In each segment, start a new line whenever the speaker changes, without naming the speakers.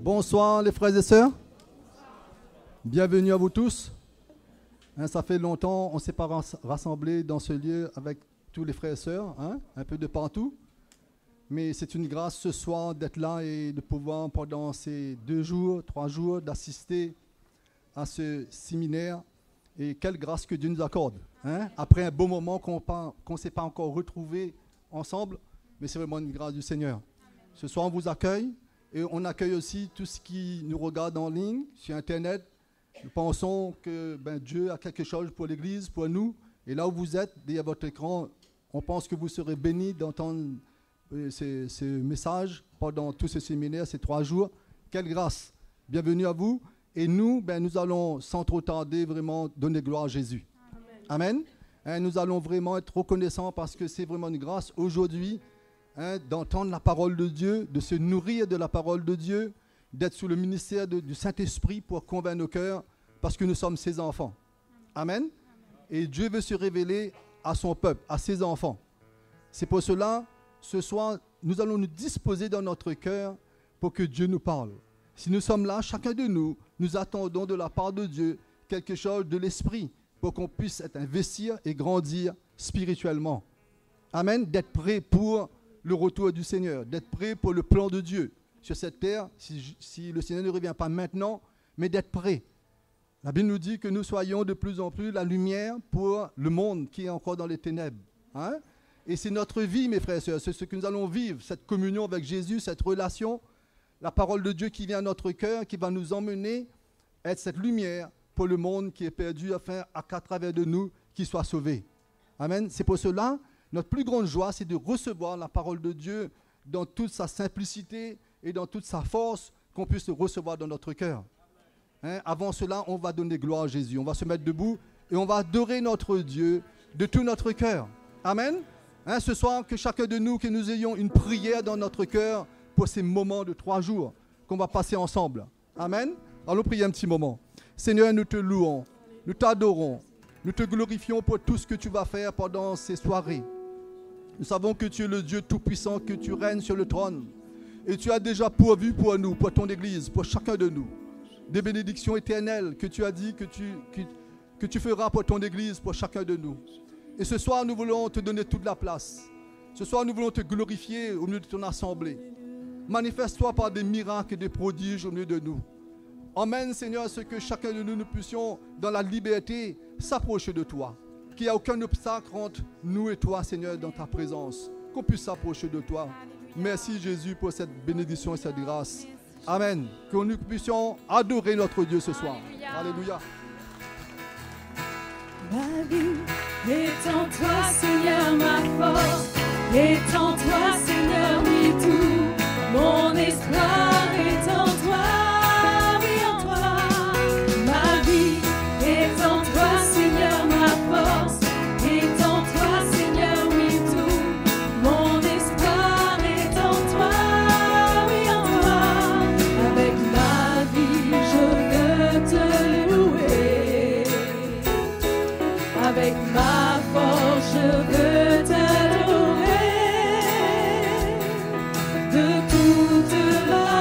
Bonsoir les frères et sœurs. Bienvenue à vous tous. Ça fait longtemps, on ne s'est pas rassemblés dans ce lieu avec tous les frères et sœurs, un peu de partout. Mais c'est une grâce ce soir d'être là et de pouvoir pendant ces 2 jours, 3 jours, d'assister à ce séminaire. Et quelle grâce que Dieu nous accorde. Après un beau moment qu'on ne s'est pas encore retrouvés ensemble, mais c'est vraiment une grâce du Seigneur. Ce soir, on vous accueille. Et on accueille aussi tout ce qui nous regarde en ligne, sur Internet. Nous pensons que Dieu a quelque chose pour l'Église, pour nous. Et là où vous êtes, derrière votre écran, on pense que vous serez bénis d'entendre ces messages pendant tout ce séminaire, ces 3 jours. Quelle grâce! Bienvenue à vous. Et nous, nous allons sans trop tarder vraiment donner gloire à Jésus. Amen. Nous allons vraiment être reconnaissants parce que c'est vraiment une grâce aujourd'hui. D'entendre la parole de Dieu, de se nourrir de la parole de Dieu, d'être sous le ministère du Saint-Esprit pour convaincre nos cœurs, parce que nous sommes ses enfants. Amen. Et Dieu veut se révéler à son peuple, à ses enfants. C'est pour cela, ce soir, nous allons nous disposer dans notre cœur pour que Dieu nous parle. Si nous sommes là, chacun de nous, nous attendons de la part de Dieu quelque chose de l'Esprit pour qu'on puisse être investir et grandir spirituellement. Amen. D'être prêt pour le retour du Seigneur, d'être prêt pour le plan de Dieu sur cette terre, si le Seigneur ne revient pas maintenant, mais d'être prêt. La Bible nous dit que nous soyons de plus en plus la lumière pour le monde qui est encore dans les ténèbres. Et c'est notre vie, mes frères et sœurs, c'est ce que nous allons vivre, cette communion avec Jésus, cette relation, la parole de Dieu qui vient à notre cœur, qui va nous emmener à être cette lumière pour le monde qui est perdu, afin qu'à travers de nous, qu'il soit sauvé. Amen. C'est pour cela notre plus grande joie, c'est de recevoir la parole de Dieu dans toute sa simplicité et dans toute sa force, qu'on puisse le recevoir dans notre cœur. Avant cela, on va donner gloire à Jésus. On va se mettre debout et on va adorer notre Dieu de tout notre cœur. Amen. Ce soir, que chacun de nous, que nous ayons une prière dans notre cœur pour ces moments de 3 jours qu'on va passer ensemble. Amen. Allons prier un petit moment. Seigneur, nous te louons, nous t'adorons, nous te glorifions pour tout ce que tu vas faire pendant ces soirées. Nous savons que tu es le Dieu Tout-Puissant, que tu règnes sur le trône. Et tu as déjà pourvu pour nous, pour ton Église, pour chacun de nous, des bénédictions éternelles que tu as dit que tu feras pour ton Église, pour chacun de nous. Et ce soir, nous voulons te donner toute la place. Ce soir, nous voulons te glorifier au milieu de ton assemblée. Manifeste-toi par des miracles et des prodiges au milieu de nous. Emmène, Seigneur, ce que chacun de nous puissions, dans la liberté, s'approcher de toi. Qu'il n'y ait aucun obstacle entre nous et toi, Seigneur, dans ta présence. Qu'on puisse s'approcher de toi. Merci, Jésus, pour cette bénédiction et cette grâce. Amen. Que nous puissions adorer notre Dieu ce soir. Alléluia.
Ma vie est en toi, Seigneur, ma force. Est en toi, Seigneur, oui, tout. Mon espoir est en toi. Avec ma force, je veux t'adorer de toute ma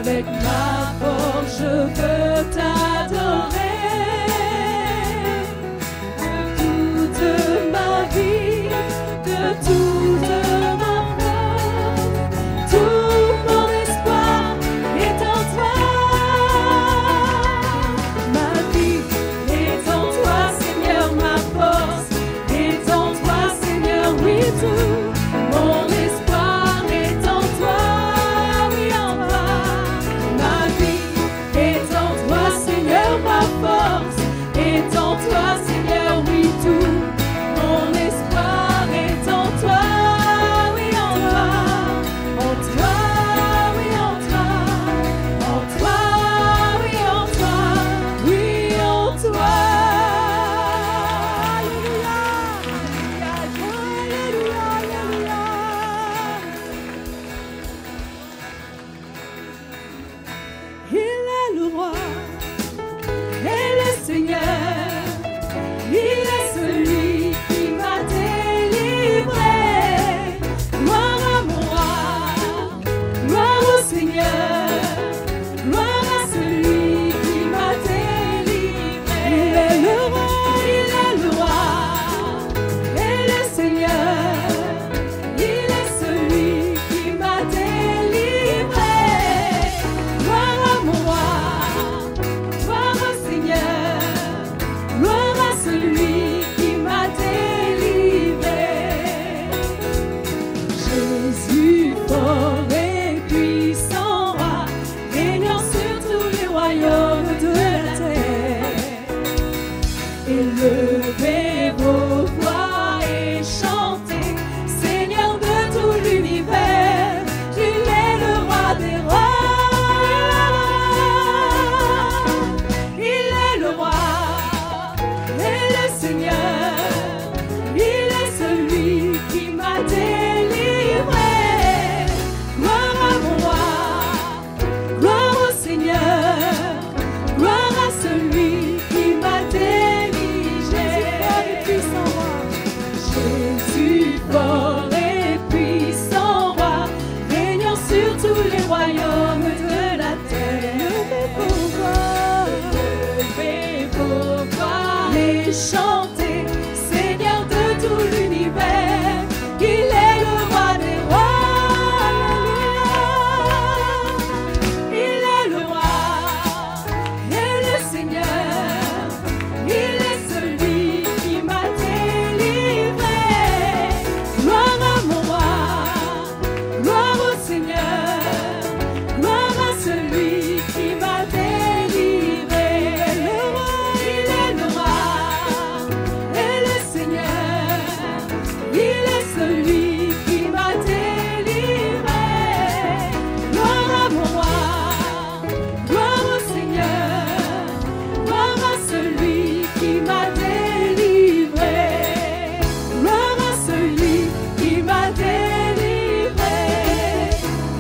Avec ma force, je veux t'adorer. De toute ma vie, de toute ma force, tout mon espoir est en toi. Ma vie est en toi, Seigneur, ma force est en toi, Seigneur, oui, tout. Mon espoir est en toi, oui, en toi. Ma vie est en toi, Seigneur, ma force est en toi, Seigneur, oui, tout. Mon espoir est en toi, oui, en toi. En toi, oui, en toi. En toi, oui, en toi. Oui, en toi. Alléluia. Alléluia, alléluia, alléluia. Il est le roi et le Seigneur. Il est celui qui m'a délivré. Gloire à mon roi, gloire au Seigneur, gloire à celui qui m'a délivré. Il est le roi et le Seigneur. Il est celui qui m'a délivré. Gloire à mon roi, gloire au Seigneur, gloire à celui qui m'a délivré. Jésus, fort et puissant roi, régnant sur tous les royaumes de la terre. Élevez vos voix et chantez, Seigneur de tout l'univers, il est le roi des rois. Il est le roi et le Seigneur, il est celui qui m'a délivré. Gloire à mon roi, gloire au Seigneur, gloire à celui qui m'a délivré. Jésus, fort et puissant roi, régnant sur tous les royaumes de la terre. Levez vos voix et chantez, Seigneur de tout l'univers, il est le roi des rois. Il est le roi et le Seigneur, il est celui qui m'a délivré. Gloire à mon roi, gloire au Seigneur, gloire à celui qui m'a délivré. Il est le roi et le Seigneur, il est celui qui m'a délivré. Gloire à mon roi, gloire au Seigneur, gloire à celui qui m'a délivré. Gloire à celui qui m'a délivré.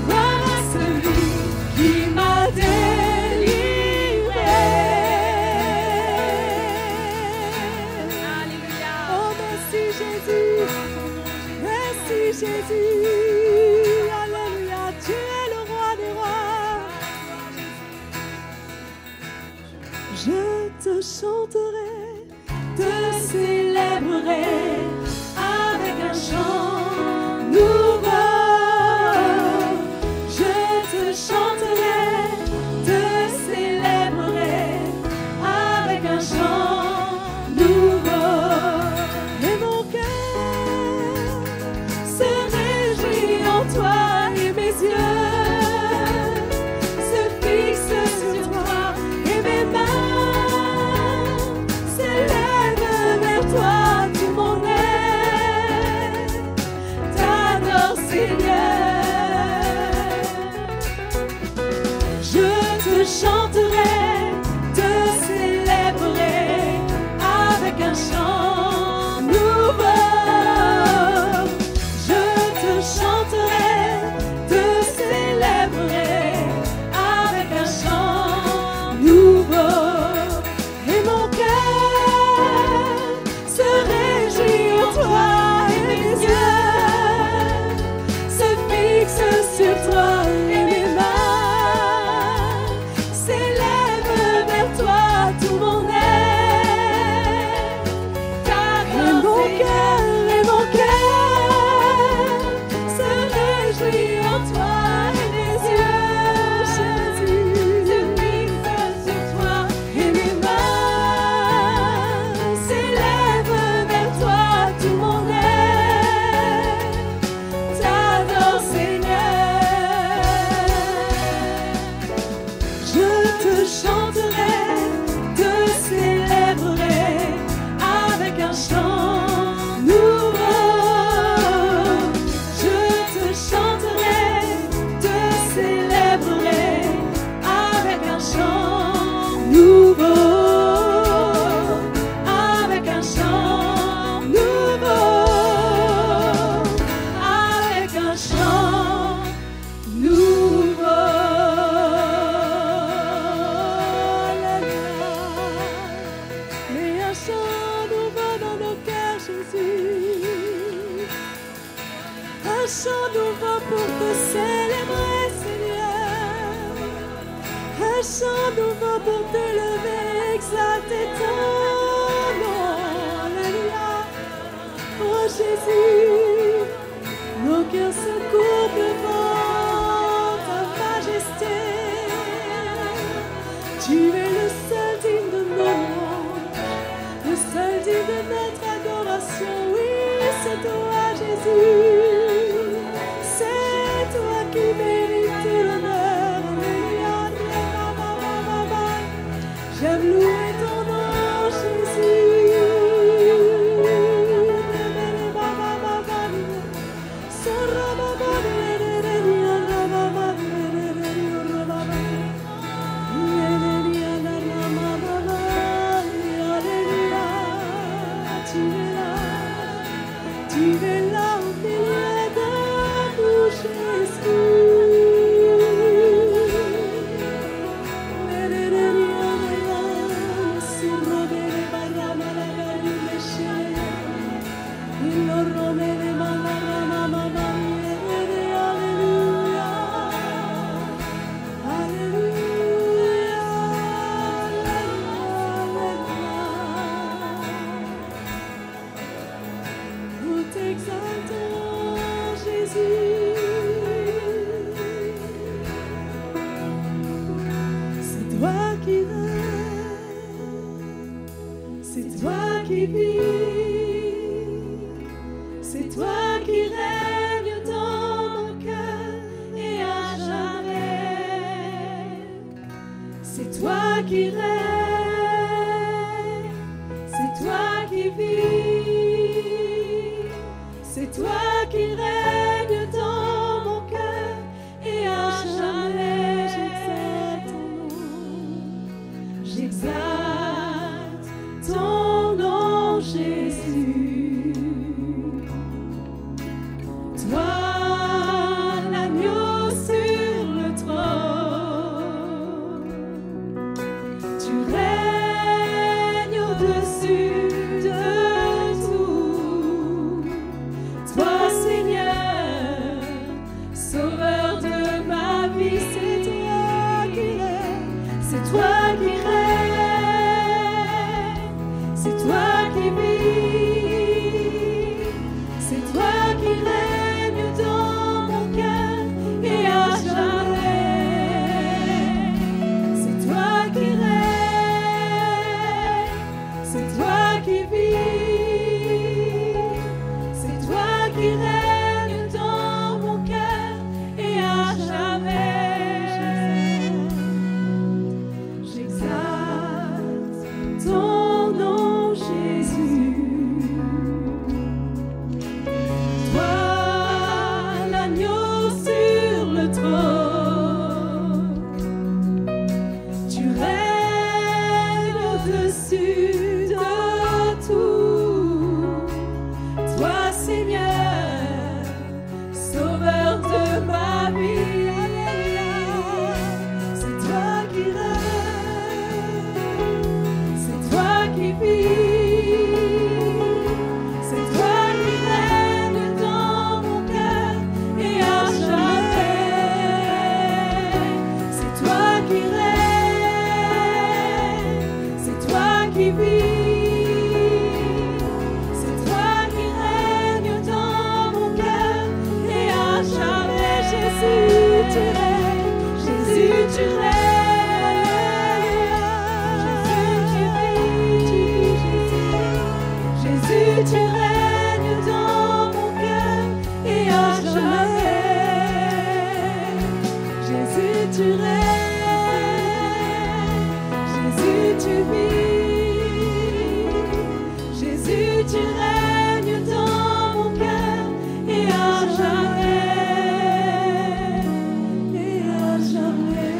Gloire à celui qui m'a délivré. Alléluia. Oh, merci Jésus. Merci Jésus. Alléluia. Tu es le roi des rois. Je te chanterai, te célébrerai avec un chant nouveau. Je te chanterai, te célébrerai avec un chant nouveau. Et mon cœur se réjouit en toi et mes yeux se fixent sur toi et mes mains s'élèvent vers toi. Tout mon être t'adore, Seigneur. Je te chanterai, te célébrerai avec un chant nouveau. Je te chanterai, te célébrerai avec un chant nouveau. Et mon cœur se réjouit en toi et mes yeux se fixent sur toi et mes mains chanterai, te célébrerai avec un chant nouveau. Je te chanterai, te célébrerai avec un chant nouveau. Avec un chant nouveau. Avec un chant nouveau. Mais un chant nouveau dans nos cœurs, Jésus. Un chant nouveau pour te célébrer, Seigneur. Un chant nouveau pour te lever, exalter ton nom. Alléluia. Oh Jésus, nos cœurs se courbent devant ta majesté. Tu es le seul digne de nos louanges, le seul digne de notre adoration. Oui, c'est toi, Jésus. C'est toi qui mérites l'honneur. Alléluia. J'aime louer ton nom, Jésus. Tu es là au milieu de nous, Nous t'exaltons, Jésus. C'est toi qui règnes, c'est toi qui vis, c'est toi qui règnes dans mon cœur et à jamais. C'est toi qui règnes, c'est toi qui vis, c'est toi qui règnes dans mon cœur et à jamais. J'exalte ton nom, Jésus. Toi, l'agneau sur le trône, tu règnes au-dessus de tout. Toi, Seigneur, sauveur de ma vie, c'est toi qui règnes, c'est toi qui règnes, c'est toi qui vis, c'est toi qui règnes dans mon cœur et à jamais. C'est toi qui règnes, c'est toi qui vis, c'est toi qui règnes dans mon cœur et à jamais. J'exalte ton nom, Jésus. tu vis. Jésus, tu règnes dans mon cœur et à jamais, et à jamais.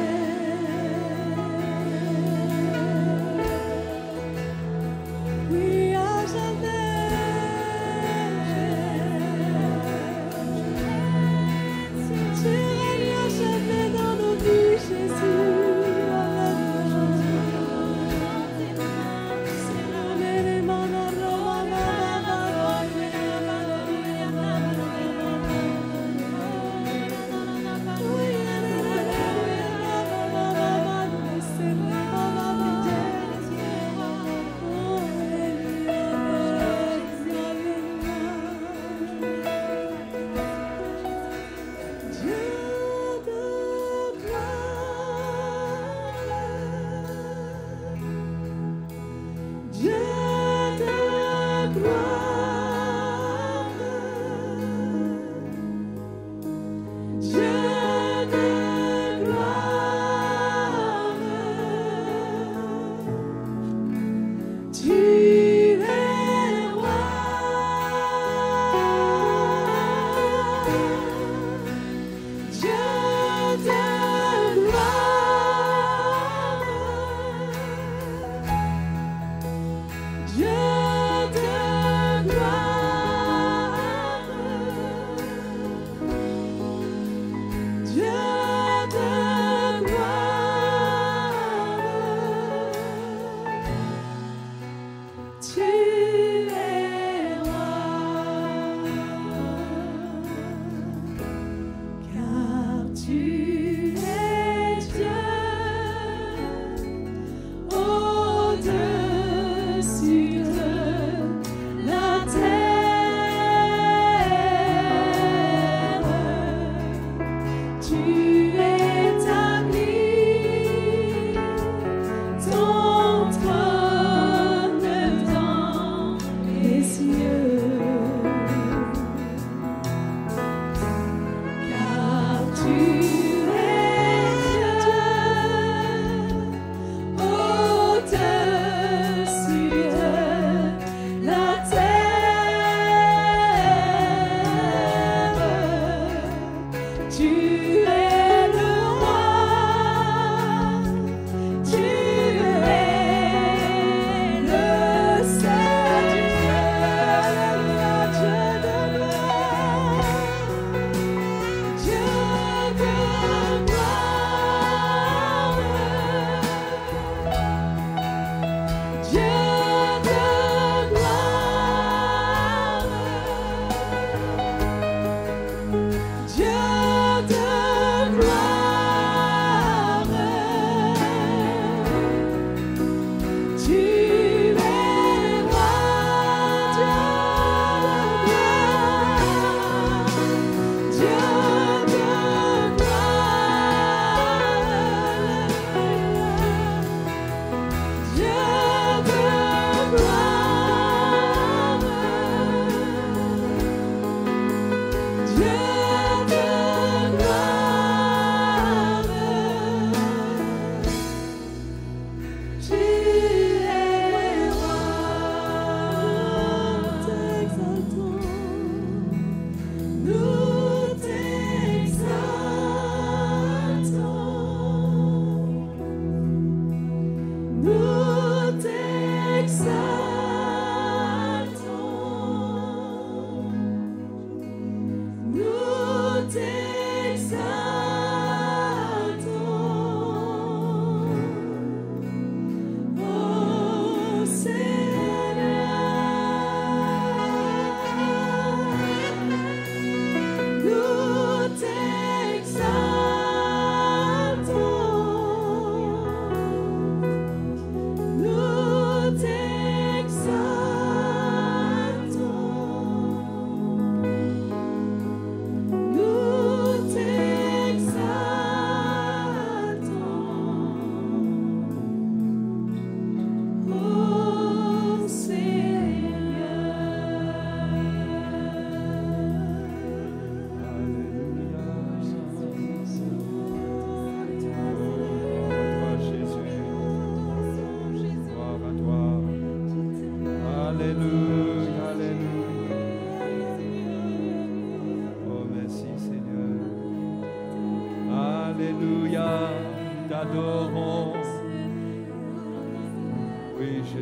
Oui, à jamais. Tu règnes à jamais dans nos vies, Jésus.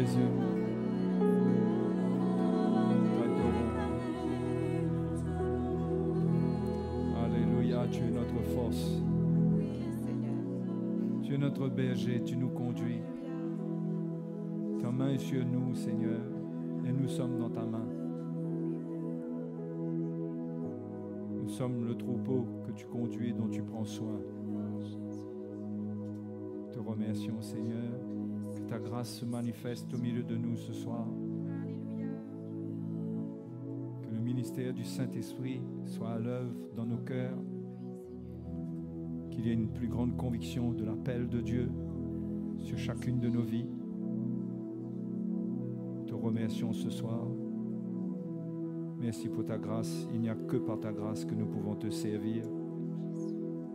Jésus. Alléluia, tu es notre force. Tu es notre berger, tu nous conduis. Ta main est sur nous, Seigneur, et nous sommes dans ta main. Nous sommes le troupeau que tu conduis, dont tu prends soin. Te remercions, Seigneur, que ta grâce se manifeste au milieu de nous ce soir. Que le ministère du Saint-Esprit soit à l'œuvre dans nos cœurs. Qu'il y ait une plus grande conviction de l'appel de Dieu sur chacune de nos vies. Te remercions ce soir. Merci pour ta grâce. Il n'y a que par ta grâce que nous pouvons te servir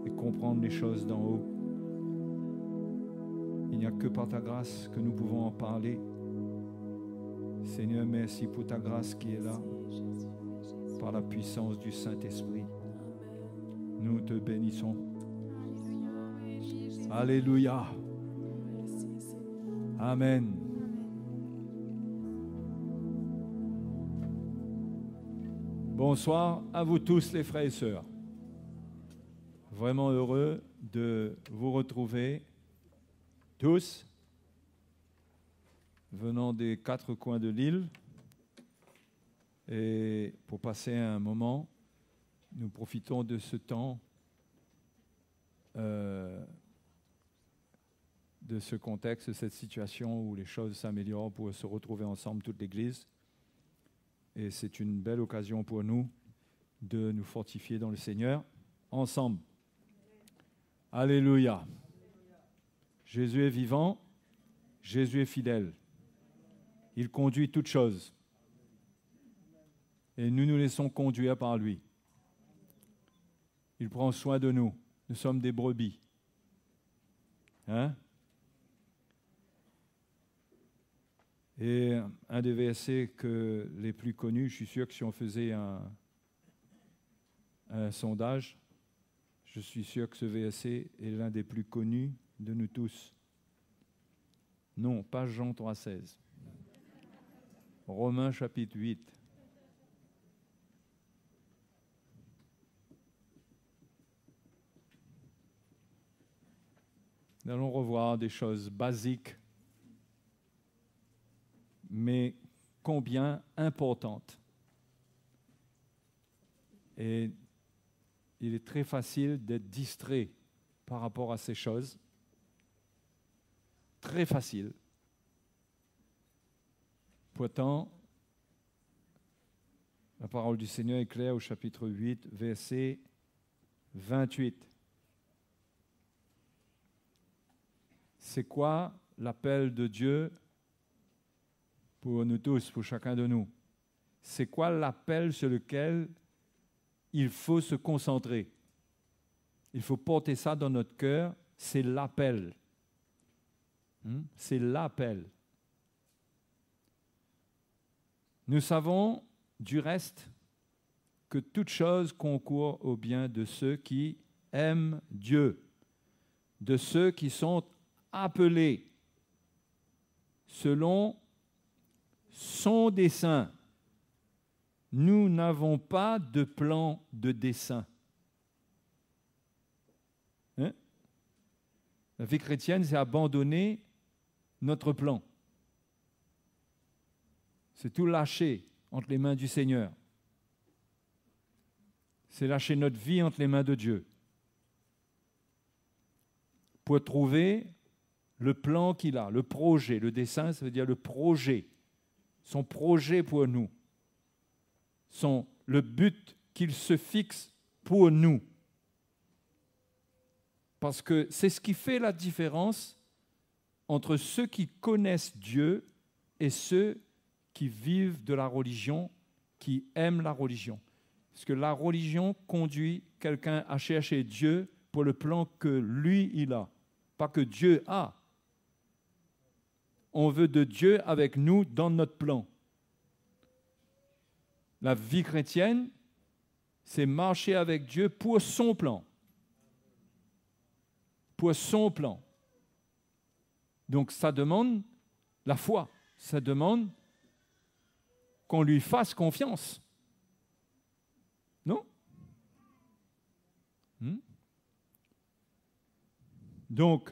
et comprendre les choses d'en haut. Il n'y a que par ta grâce que nous pouvons en parler. Seigneur, merci pour ta grâce qui est là, par la puissance du Saint-Esprit. Nous te bénissons. Alléluia. Amen. Bonsoir à vous tous les frères et sœurs. Vraiment heureux de vous retrouver tous, venant des 4 coins de l'île. Et pour passer un moment, nous profitons de ce temps, de ce contexte, de cette situation où les choses s'améliorent pour se retrouver ensemble, toute l'Église. Et c'est une belle occasion pour nous de nous fortifier dans le Seigneur ensemble. Alléluia. Jésus est vivant, Jésus est fidèle. Il conduit toutes choses. Et nous nous laissons conduire par lui. Il prend soin de nous. Nous sommes des brebis. Hein? Et un des versets les plus connus, je suis sûr que si on faisait un sondage, je suis sûr que ce verset est l'un des plus connus de nous tous. Non, pas Jean 3,16. Romains chapitre 8. Nous allons revoir des choses basiques, mais combien importantes. Et il est très facile d'être distrait par rapport à ces choses. Très facile. Pourtant, la parole du Seigneur est claire au chapitre 8, verset 28. C'est quoi l'appel de Dieu pour nous tous, pour chacun de nous? C'est quoi l'appel sur lequel il faut se concentrer? Il faut porter ça dans notre cœur. C'est l'appel. C'est l'appel. Nous savons du reste que toute chose concourt au bien de ceux qui aiment Dieu, de ceux qui sont appelés selon son dessein. Nous n'avons pas de plan de dessein. Hein? La vie chrétienne, c'est abandonner notre plan. C'est tout lâcher entre les mains du Seigneur. C'est lâcher notre vie entre les mains de Dieu pour trouver le plan qu'il a, le projet. Le dessein, ça veut dire le projet. Son projet pour nous. Le but qu'il se fixe pour nous. Parce que c'est ce qui fait la différence entre ceux qui connaissent Dieu et ceux qui vivent de la religion, qui aiment la religion. Parce que la religion conduit quelqu'un à chercher Dieu pour le plan que lui, il a, pas que Dieu a. On veut de Dieu avec nous dans notre plan. La vie chrétienne, c'est marcher avec Dieu pour son plan. Pour son plan. Donc ça demande la foi. Ça demande qu'on lui fasse confiance. Non? Donc,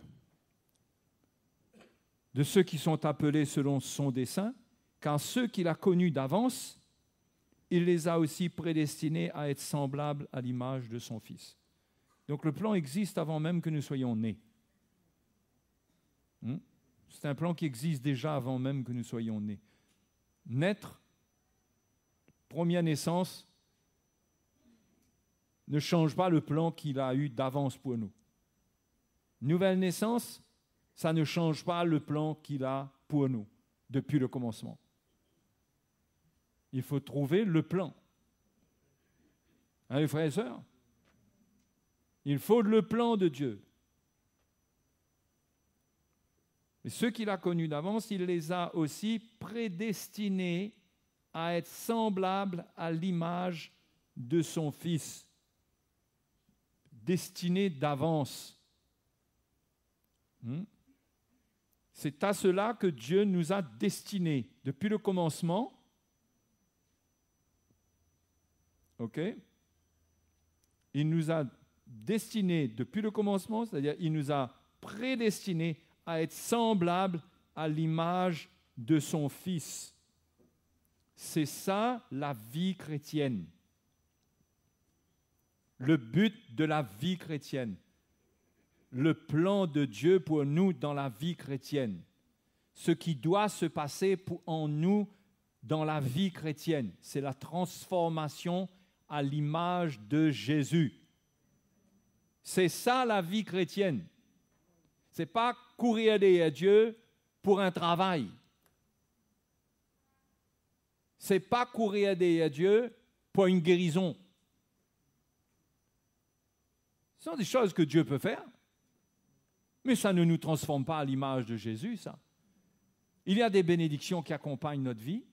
de ceux qui sont appelés selon son dessein, car ceux qu'il a connus d'avance, il les a aussi prédestinés à être semblables à l'image de son Fils. Donc le plan existe avant même que nous soyons nés. C'est un plan qui existe déjà avant même que nous soyons nés. Naître, première naissance, ne change pas le plan qu'il a eu d'avance pour nous. Nouvelle naissance, ça ne change pas le plan qu'il a pour nous depuis le commencement. Il faut trouver le plan. Hein, les frères et sœurs? Il faut le plan de Dieu. Et ceux qu'il a connus d'avance, il les a aussi prédestinés à être semblables à l'image de son Fils. Destinés d'avance. C'est à cela que Dieu nous a destinés depuis le commencement. OK? Il nous a destinés depuis le commencement, c'est-à-dire il nous a prédestinés à être semblables à l'image de son Fils. C'est ça la vie chrétienne. Le but de la vie chrétienne. Le plan de Dieu pour nous dans la vie chrétienne. Ce qui doit se passer en nous dans la vie chrétienne, c'est la transformation à l'image de Jésus. C'est ça la vie chrétienne. Ce n'est pas courir derrière Dieu pour un travail. Ce n'est pas courir derrière Dieu pour une guérison. Ce sont des choses que Dieu peut faire, mais ça ne nous transforme pas à l'image de Jésus, ça. Il y a des bénédictions qui accompagnent notre vie.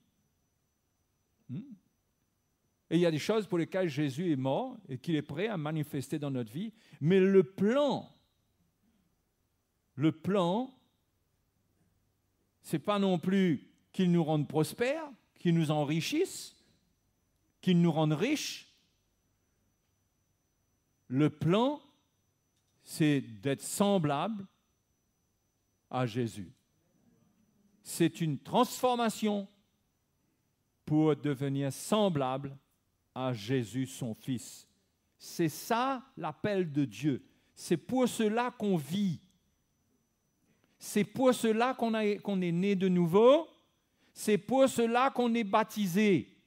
Et il y a des choses pour lesquelles Jésus est mort et qu'il est prêt à manifester dans notre vie. Mais le plan, ce n'est pas non plus qu'il nous rende prospères, qu'il nous enrichisse, qu'il nous rende riches. Le plan, c'est d'être semblable à Jésus. C'est une transformation pour devenir semblable à Jésus, son Fils. C'est ça l'appel de Dieu. C'est pour cela qu'on vit. C'est pour cela qu'on est né de nouveau. C'est pour cela qu'on est baptisé.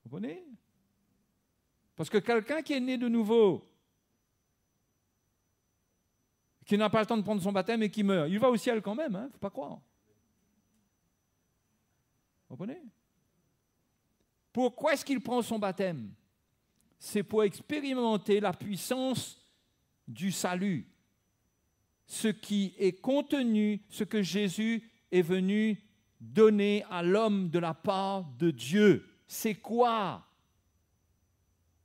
Vous comprenez? Parce que quelqu'un qui est né de nouveau, qui n'a pas le temps de prendre son baptême et qui meurt, il va au ciel quand même, il ne faut pas croire. Vous comprenez? Pourquoi est-ce qu'il prend son baptême? C'est pour expérimenter la puissance du salut. Ce qui est contenu, ce que Jésus est venu donner à l'homme de la part de Dieu. C'est quoi?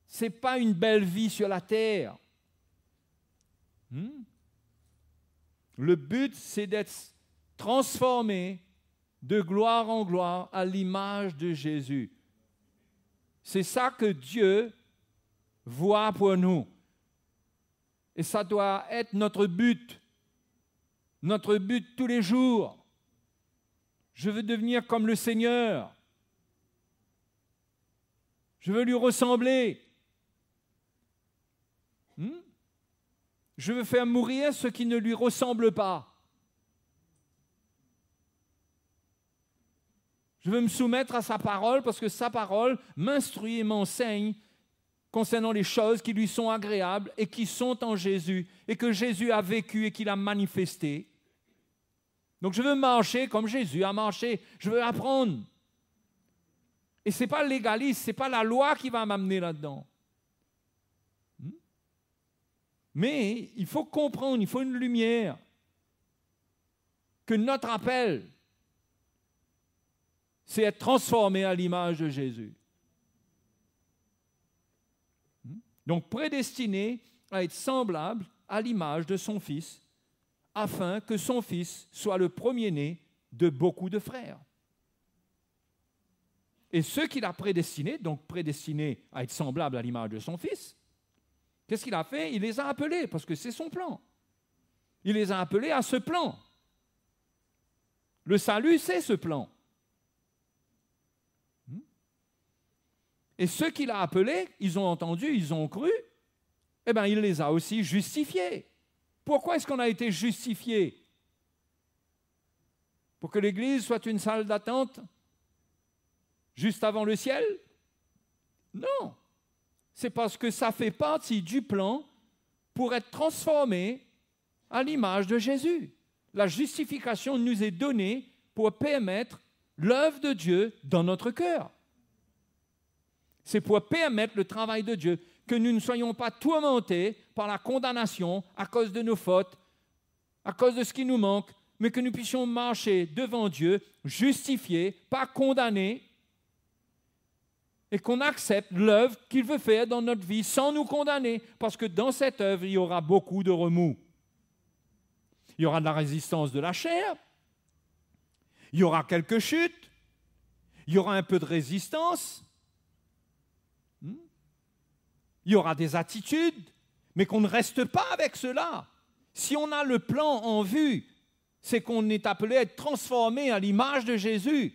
Ce n'est pas une belle vie sur la terre. Le but, c'est d'être transformé de gloire en gloire à l'image de Jésus. C'est ça que Dieu voit pour nous. Et ça doit être notre but. Notre but tous les jours. Je veux devenir comme le Seigneur. Je veux lui ressembler. Je veux faire mourir ce qui ne lui ressemble pas. Je veux me soumettre à sa parole parce que sa parole m'instruit et m'enseigne concernant les choses qui lui sont agréables et qui sont en Jésus et que Jésus a vécu et qu'il a manifesté. Donc je veux marcher comme Jésus a marché. Je veux apprendre. Et ce n'est pas le légalisme, ce n'est pas la loi qui va m'amener là-dedans. Mais il faut comprendre, il faut une lumière, que notre appel, c'est être transformé à l'image de Jésus. Donc prédestiné à être semblable à l'image de son Fils, afin que son fils soit le premier-né de beaucoup de frères. Et ceux qu'il a prédestinés, donc prédestinés à être semblables à l'image de son fils, qu'est-ce qu'il a fait? Il les a appelés, parce que c'est son plan. Il les a appelés à ce plan. Le salut, c'est ce plan. Et ceux qu'il a appelés, ils ont entendu, ils ont cru, eh bien, il les a aussi justifiés. Pourquoi est-ce qu'on a été justifiés? Pour que l'Église soit une salle d'attente juste avant le ciel? Non. C'est parce que ça fait partie du plan pour être transformé à l'image de Jésus. La justification nous est donnée pour permettre l'œuvre de Dieu dans notre cœur. C'est pour permettre le travail de Dieu, que nous ne soyons pas tourmentés par la condamnation à cause de nos fautes, à cause de ce qui nous manque, mais que nous puissions marcher devant Dieu, justifiés, pas condamnés, et qu'on accepte l'œuvre qu'il veut faire dans notre vie sans nous condamner, parce que dans cette œuvre, il y aura beaucoup de remous. Il y aura de la résistance de la chair, il y aura quelques chutes, il y aura un peu de résistance, il y aura des attitudes, mais qu'on ne reste pas avec cela. Si on a le plan en vue, c'est qu'on est appelé à être transformé à l'image de Jésus.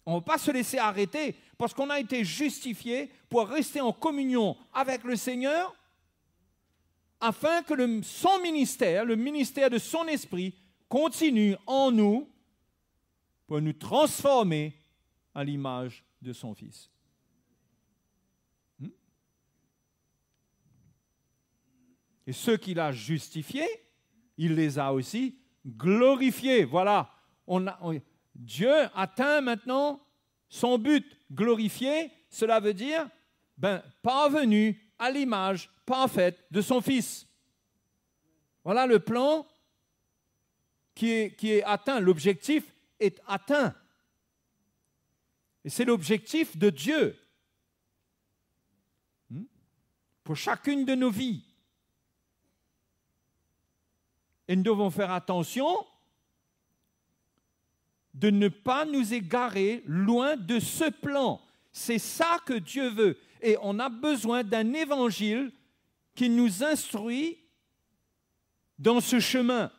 On ne va pas se laisser arrêter parce qu'on a été justifié pour rester en communion avec le Seigneur afin que son ministère, le ministère de son esprit, continue en nous pour nous transformer à l'image de son Fils. Et ceux qu'il a justifiés, il les a aussi glorifiés. Voilà, Dieu atteint maintenant son but. Glorifié, cela veut dire parvenu à l'image parfaite de son Fils. Voilà le plan qui est atteint. L'objectif est atteint. Et c'est l'objectif de Dieu pour chacune de nos vies. Et nous devons faire attention de ne pas nous égarer loin de ce plan. C'est ça que Dieu veut. Et on a besoin d'un évangile qui nous instruit dans ce chemin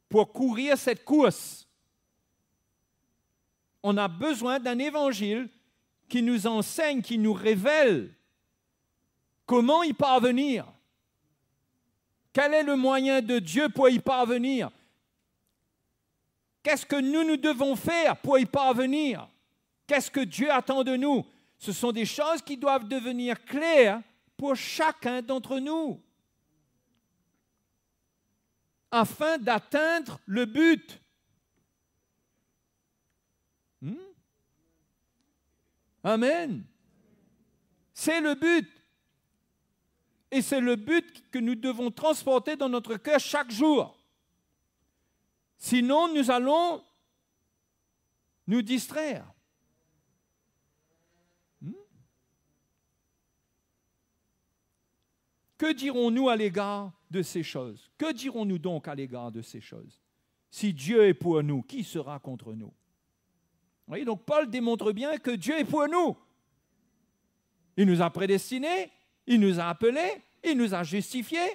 pour courir cette course. On a besoin d'un évangile qui nous enseigne, qui nous révèle comment y parvenir. Quel est le moyen de Dieu pour y parvenir? Qu'est-ce que nous devons faire pour y parvenir? Qu'est-ce que Dieu attend de nous? Ce sont des choses qui doivent devenir claires pour chacun d'entre nous, afin d'atteindre le but. Amen. C'est le but. Et c'est le but que nous devons transporter dans notre cœur chaque jour. Sinon, nous allons nous distraire. Que dirons-nous à l'égard de ces choses? Que dirons-nous donc à l'égard de ces choses? Si Dieu est pour nous, qui sera contre nous? Vous voyez, donc Paul démontre bien que Dieu est pour nous. Il nous a prédestinés, il nous a appelés, il nous a justifiés,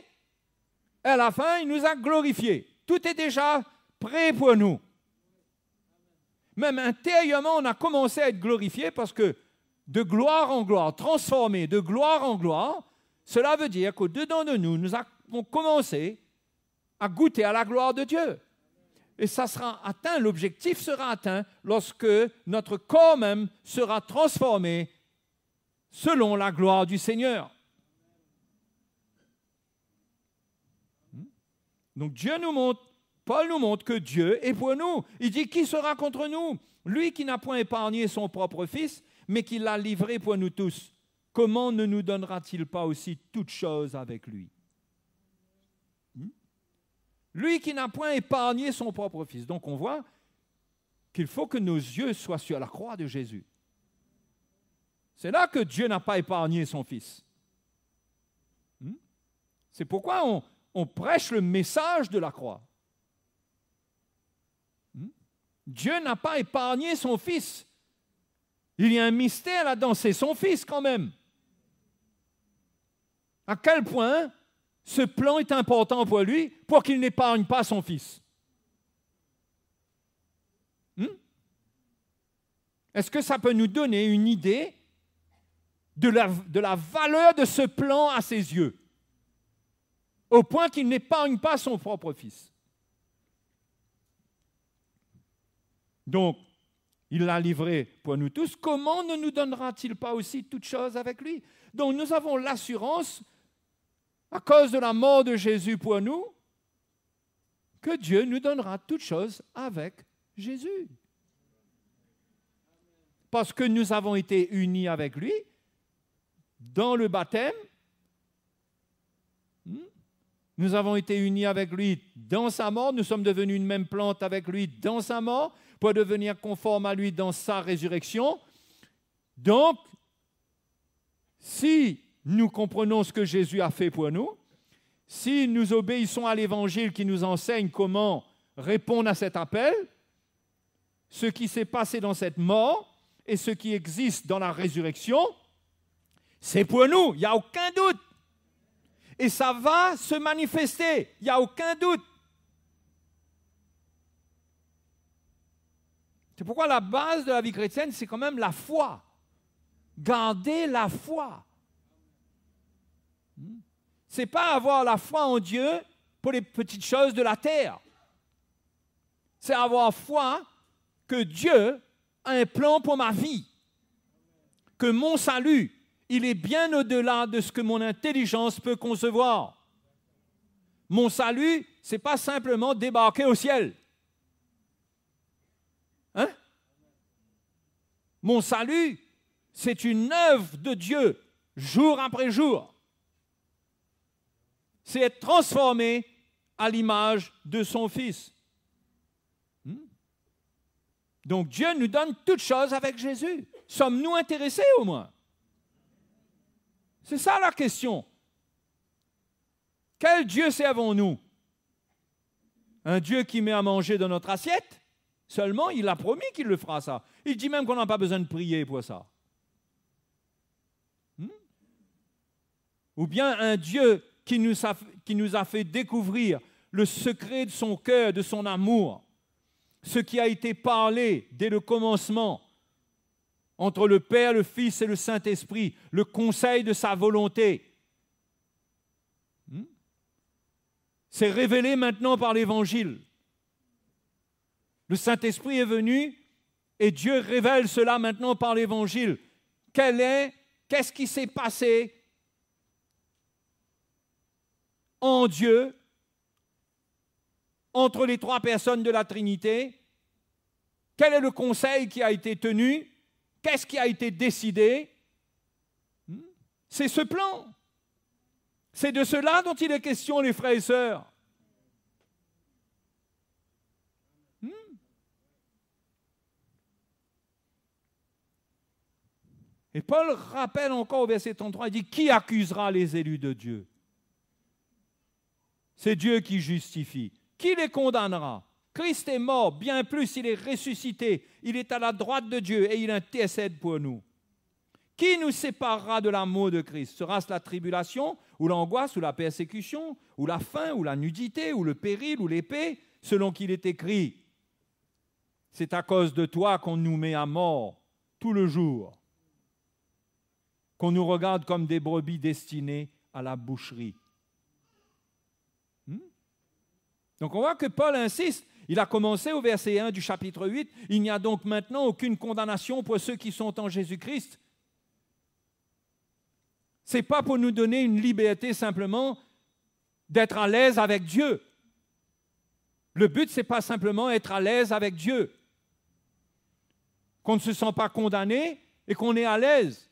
et à la fin, il nous a glorifiés. Tout est déjà prêt pour nous. Même intérieurement, on a commencé à être glorifiés parce que de gloire en gloire, transformés de gloire en gloire, cela veut dire qu'au-dedans de nous, nous avons commencé à goûter à la gloire de Dieu. Et ça sera atteint, l'objectif sera atteint lorsque notre corps même sera transformé selon la gloire du Seigneur. Donc Dieu nous montre, Paul nous montre que Dieu est pour nous. Il dit, qui sera contre nous? Lui qui n'a point épargné son propre Fils, mais qui l'a livré pour nous tous. Comment ne nous donnera-t-il pas aussi toutes choses avec lui? Lui qui n'a point épargné son propre Fils. Donc on voit qu'il faut que nos yeux soient sur la croix de Jésus. C'est là que Dieu n'a pas épargné son Fils. C'est pourquoi on prêche le message de la croix. Dieu n'a pas épargné son Fils. Il y a un mystère là-dedans, c'est son Fils quand même. À quel point ce plan est important pour lui pour qu'il n'épargne pas son Fils. Est-ce que ça peut nous donner une idée de la valeur de ce plan à ses yeux, au point qu'il n'épargne pas son propre Fils? Donc, il l'a livré pour nous tous. Comment ne nous donnera-t-il pas aussi toutes choses avec lui? Donc, nous avons l'assurance, à cause de la mort de Jésus pour nous, que Dieu nous donnera toutes choses avec Jésus. Parce que nous avons été unis avec lui dans le baptême. Nous avons été unis avec lui dans sa mort. Nous sommes devenus une même plante avec lui dans sa mort pour devenir conformes à lui dans sa résurrection. Donc, si nous comprenons ce que Jésus a fait pour nous, si nous obéissons à l'Évangile qui nous enseigne comment répondre à cet appel, ce qui s'est passé dans cette mort et ce qui existe dans la résurrection, c'est pour nous, il n'y a aucun doute. Et ça va se manifester, il n'y a aucun doute. C'est pourquoi la base de la vie chrétienne, c'est quand même la foi. Garder la foi. Ce n'est pas avoir la foi en Dieu pour les petites choses de la terre. C'est avoir foi que Dieu a un plan pour ma vie. Que mon salut, il est bien au-delà de ce que mon intelligence peut concevoir. Mon salut, ce n'est pas simplement débarquer au ciel. Hein? Mon salut, c'est une œuvre de Dieu, jour après jour. C'est être transformé à l'image de son Fils. Donc Dieu nous donne toutes choses avec Jésus. Sommes-nous intéressés au moins? C'est ça la question. Quel Dieu servons-nous? Un Dieu qui met à manger dans notre assiette? Seulement, il a promis qu'il le fera ça. Il dit même qu'on n'a pas besoin de prier pour ça. Ou bien un Dieu qui nous a fait découvrir le secret de son cœur, de son amour, ce qui a été parlé dès le commencement entre le Père, le Fils et le Saint-Esprit, le conseil de sa volonté. C'est révélé maintenant par l'Évangile. Le Saint-Esprit est venu et Dieu révèle cela maintenant par l'Évangile. Qu'est-ce qui s'est passé en Dieu, entre les trois personnes de la Trinité? Quel est le conseil qui a été tenu? Qu'est-ce qui a été décidé? C'est ce plan. C'est de cela dont il est question, les frères et sœurs. Et Paul rappelle encore au verset 33, il dit « Qui accusera les élus de Dieu ?» C'est Dieu qui justifie. Qui les condamnera? Christ est mort, bien plus, il est ressuscité. Il est à la droite de Dieu et il intercède pour nous. Qui nous séparera de l'amour de Christ? Sera-ce la tribulation, ou l'angoisse, ou la persécution, ou la faim, ou la nudité, ou le péril, ou l'épée, selon qu'il est écrit? C'est à cause de toi qu'on nous met à mort tout le jour, qu'on nous regarde comme des brebis destinées à la boucherie. Donc on voit que Paul insiste, il a commencé au verset 1 du chapitre 8, « Il n'y a donc maintenant aucune condamnation pour ceux qui sont en Jésus-Christ. » Ce n'est pas pour nous donner une liberté simplement d'être à l'aise avec Dieu. Le but, ce n'est pas simplement être à l'aise avec Dieu. Qu'on ne se sent pas condamné et qu'on est à l'aise.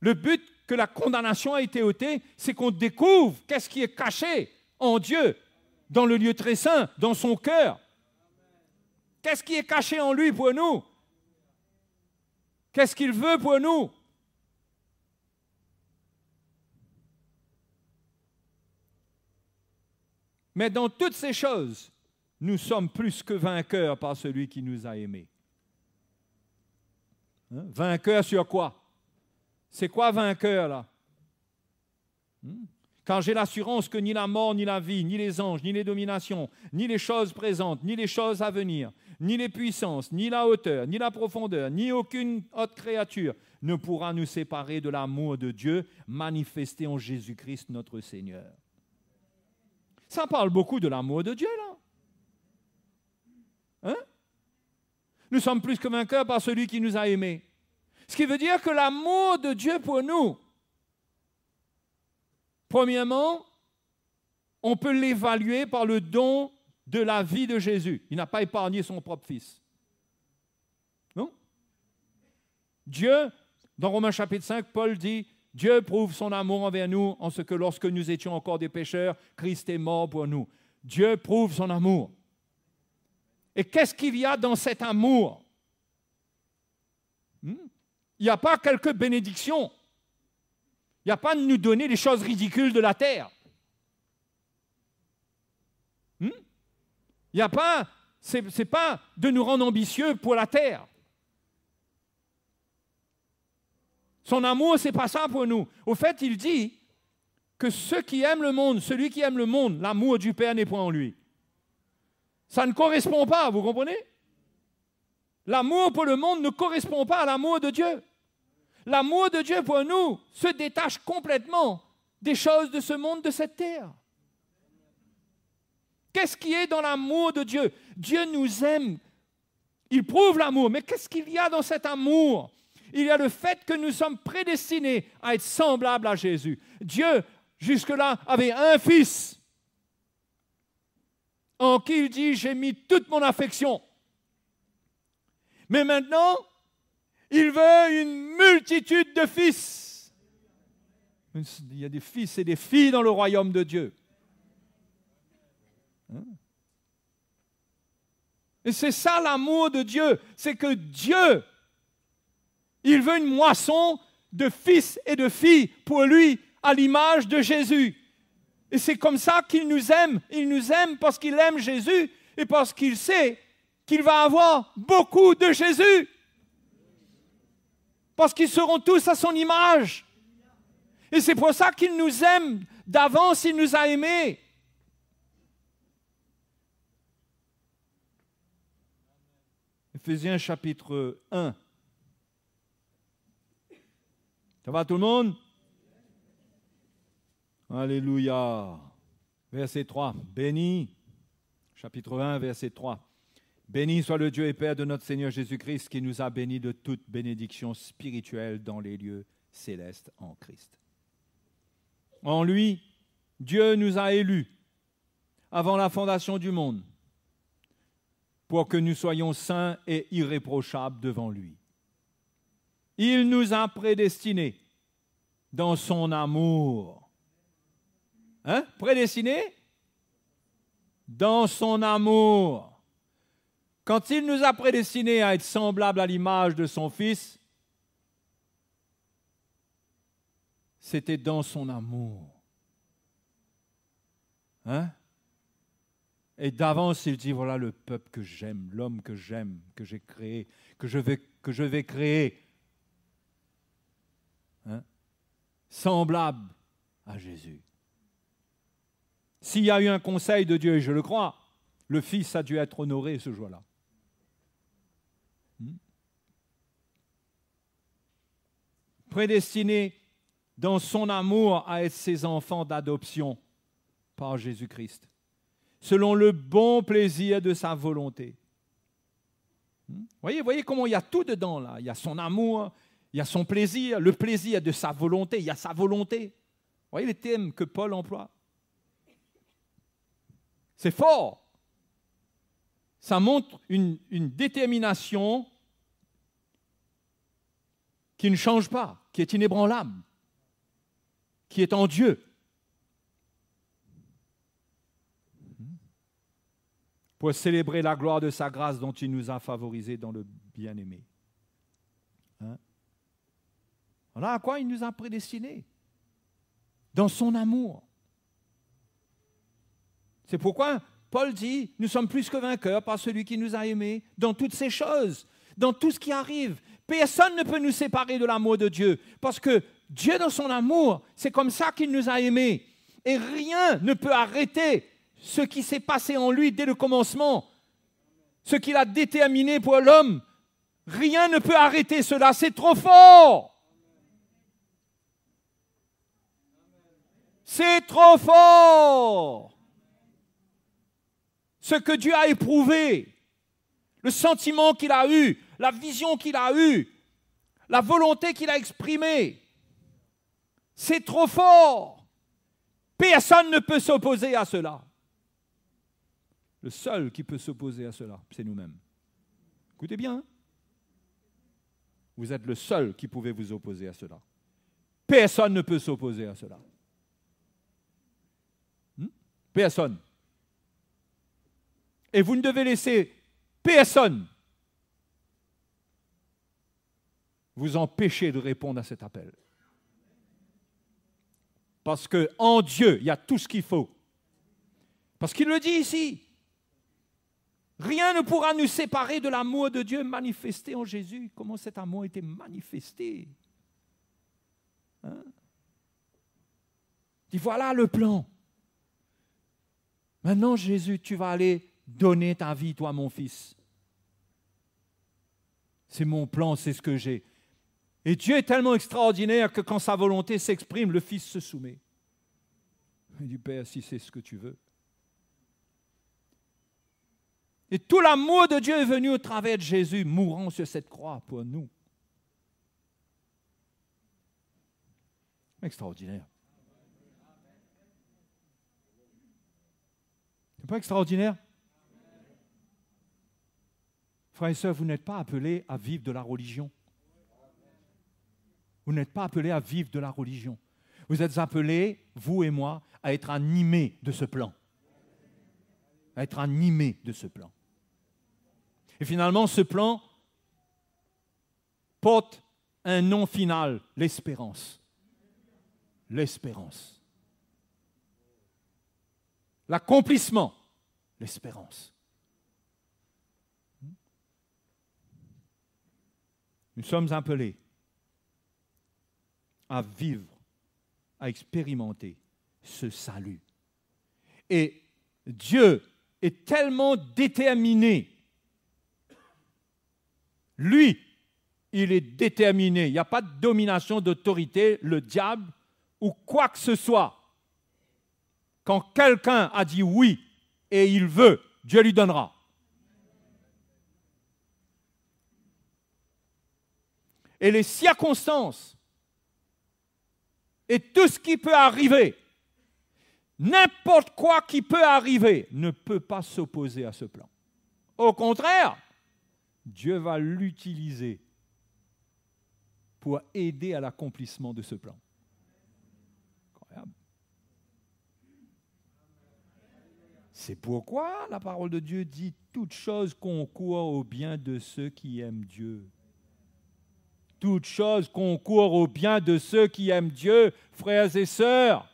Le but que la condamnation a été ôtée, c'est qu'on découvre qu'est-ce qui est caché en Dieu, dans le lieu très saint, dans son cœur. Qu'est-ce qui est caché en lui pour nous? Qu'est-ce qu'il veut pour nous? Mais dans toutes ces choses, nous sommes plus que vainqueurs par celui qui nous a aimés. Hein? Vainqueurs sur quoi? C'est quoi vainqueur là? Quand j'ai l'assurance que ni la mort, ni la vie, ni les anges, ni les dominations, ni les choses présentes, ni les choses à venir, ni les puissances, ni la hauteur, ni la profondeur, ni aucune autre créature ne pourra nous séparer de l'amour de Dieu manifesté en Jésus-Christ notre Seigneur. Ça parle beaucoup de l'amour de Dieu, là. Hein? Nous sommes plus que vainqueurs par celui qui nous a aimés. Ce qui veut dire que l'amour de Dieu pour nous, premièrement, on peut l'évaluer par le don de la vie de Jésus. Il n'a pas épargné son propre fils. Non? Dieu, dans Romains chapitre 5, Paul dit, Dieu prouve son amour envers nous en ce que lorsque nous étions encore des pécheurs, Christ est mort pour nous. Dieu prouve son amour. Et qu'est-ce qu'il y a dans cet amour? Il n'y a pas quelques bénédictions. Il n'y a pas de nous donner les choses ridicules de la terre. Il n'y a pas, c'est pas de nous rendre ambitieux pour la terre. Son amour, ce n'est pas ça pour nous. Au fait, il dit que ceux qui aiment le monde, celui qui aime le monde, l'amour du Père n'est point en lui. Ça ne correspond pas, vous comprenez? L'amour pour le monde ne correspond pas à l'amour de Dieu. L'amour de Dieu pour nous se détache complètement des choses de ce monde, de cette terre. Qu'est-ce qui est dans l'amour de Dieu? Dieu nous aime. Il prouve l'amour. Mais qu'est-ce qu'il y a dans cet amour? Il y a le fait que nous sommes prédestinés à être semblables à Jésus. Dieu, jusque-là, avait un fils en qui il dit « J'ai mis toute mon affection ». Mais maintenant, il veut une multitude de fils. Il y a des fils et des filles dans le royaume de Dieu. Et c'est ça l'amour de Dieu. C'est que Dieu, il veut une moisson de fils et de filles pour lui, à l'image de Jésus. Et c'est comme ça qu'il nous aime. Il nous aime parce qu'il aime Jésus et parce qu'il sait qu'il va avoir beaucoup de Jésus. Parce qu'ils seront tous à son image. Et c'est pour ça qu'il nous aime. D'avance, il nous a aimés. Éphésiens chapitre 1. Ça va tout le monde? Alléluia. Verset 3. Béni, chapitre 1, verset 3. Béni soit le Dieu et Père de notre Seigneur Jésus-Christ qui nous a bénis de toute bénédiction spirituelle dans les lieux célestes en Christ. En lui, Dieu nous a élus avant la fondation du monde pour que nous soyons saints et irréprochables devant lui. Il nous a prédestinés dans son amour. Hein? Prédestinés? Dans son amour. Quand il nous a prédestinés à être semblables à l'image de son Fils, c'était dans son amour. Hein? Et d'avance, il dit, voilà le peuple que j'aime, l'homme que j'aime, que j'ai créé, que je vais créer. Hein? Semblable à Jésus. S'il y a eu un conseil de Dieu, et je le crois, le Fils a dû être honoré ce jour-là. Prédestiné dans son amour à être ses enfants d'adoption par Jésus-Christ, selon le bon plaisir de sa volonté. Voyez comment il y a tout dedans là. Il y a son amour, il y a son plaisir, le plaisir de sa volonté, il y a sa volonté. Voyez les thèmes que Paul emploie. C'est fort. Ça montre une détermination qui ne change pas, qui est inébranlable, qui est en Dieu. Pour célébrer la gloire de sa grâce dont il nous a favorisés dans le bien-aimé. Hein? Voilà à quoi il nous a prédestinés. Dans son amour. C'est pourquoi Paul dit, nous sommes plus que vainqueurs par celui qui nous a aimés dans toutes ces choses, dans tout ce qui arrive. Personne ne peut nous séparer de l'amour de Dieu, parce que Dieu, dans son amour, c'est comme ça qu'il nous a aimés. Et rien ne peut arrêter ce qui s'est passé en lui dès le commencement, ce qu'il a déterminé pour l'homme. Rien ne peut arrêter cela, c'est trop fort. C'est trop fort. Ce que Dieu a éprouvé, le sentiment qu'il a eu, la vision qu'il a eue, la volonté qu'il a exprimée, c'est trop fort. Personne ne peut s'opposer à cela. Le seul qui peut s'opposer à cela, c'est nous-mêmes. Écoutez bien, hein? Vous êtes le seul qui pouvait vous opposer à cela. Personne ne peut s'opposer à cela. Personne. Et vous ne devez laisser personne vous empêcher de répondre à cet appel. Parce qu'en Dieu, il y a tout ce qu'il faut. Parce qu'il le dit ici. Rien ne pourra nous séparer de l'amour de Dieu manifesté en Jésus. Comment cet amour a été manifesté? Hein? Il dit, voilà le plan. Maintenant, Jésus, tu vas aller donner ta vie, toi, mon fils. C'est mon plan, c'est ce que j'ai. Et Dieu est tellement extraordinaire que quand sa volonté s'exprime, le Fils se soumet. Il dit, Père, si c'est ce que tu veux. Et tout l'amour de Dieu est venu au travers de Jésus, mourant sur cette croix pour nous. Extraordinaire. C'est pas extraordinaire? Frères et sœurs, vous n'êtes pas appelés à vivre de la religion. Vous n'êtes pas appelés à vivre de la religion. Vous êtes appelés, vous et moi, à être animés de ce plan. À être animés de ce plan. Et finalement, ce plan porte un nom final, l'espérance. L'espérance. L'accomplissement, l'espérance. Nous sommes appelés à vivre, à expérimenter ce salut. Et Dieu est tellement déterminé. Lui, il est déterminé. Il n'y a pas de domination d'autorité, le diable ou quoi que ce soit. Quand quelqu'un a dit oui et il veut, Dieu lui donnera. Et les circonstances et tout ce qui peut arriver, n'importe quoi qui peut arriver, ne peut pas s'opposer à ce plan. Au contraire, Dieu va l'utiliser pour aider à l'accomplissement de ce plan. Incroyable. C'est pourquoi la parole de Dieu dit « Toute chose concourt au bien de ceux qui aiment Dieu ». Toute chose concourt au bien de ceux qui aiment Dieu, frères et sœurs.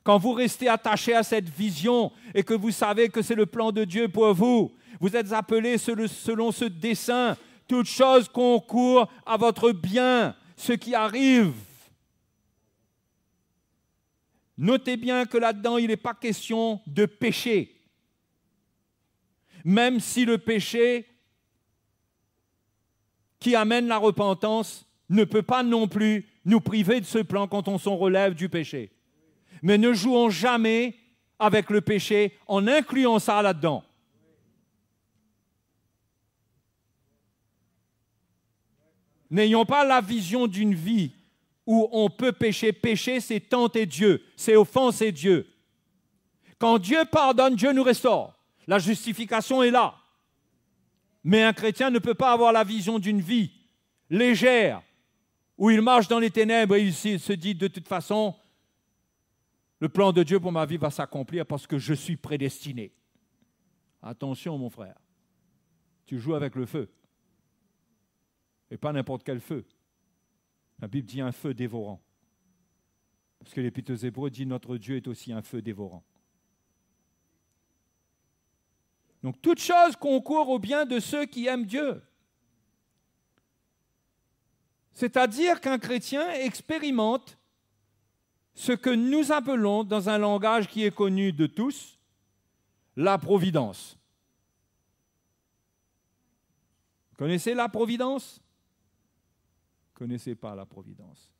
Quand vous restez attachés à cette vision et que vous savez que c'est le plan de Dieu pour vous, vous êtes appelés selon ce dessein. Toute chose concourt à votre bien, ce qui arrive. Notez bien que là-dedans, il n'est pas question de péché. Même si le péché qui amène la repentance ne peut pas non plus nous priver de ce plan quand on s'en relève du péché. Mais ne jouons jamais avec le péché en incluant ça là-dedans. N'ayons pas la vision d'une vie où on peut pécher. Pécher, c'est tenter Dieu, c'est offenser Dieu. Quand Dieu pardonne, Dieu nous restaure. La justification est là. Mais un chrétien ne peut pas avoir la vision d'une vie légère, où il marche dans les ténèbres et il se dit de toute façon, le plan de Dieu pour ma vie va s'accomplir parce que je suis prédestiné. Attention mon frère, tu joues avec le feu. Et pas n'importe quel feu. La Bible dit un feu dévorant. Parce que l'Épître aux Hébreux dit notre Dieu est aussi un feu dévorant. Donc, toute chose concourt au bien de ceux qui aiment Dieu. C'est-à-dire qu'un chrétien expérimente ce que nous appelons, dans un langage qui est connu de tous, la providence. Connaissez la providence? Connaissez pas la providence.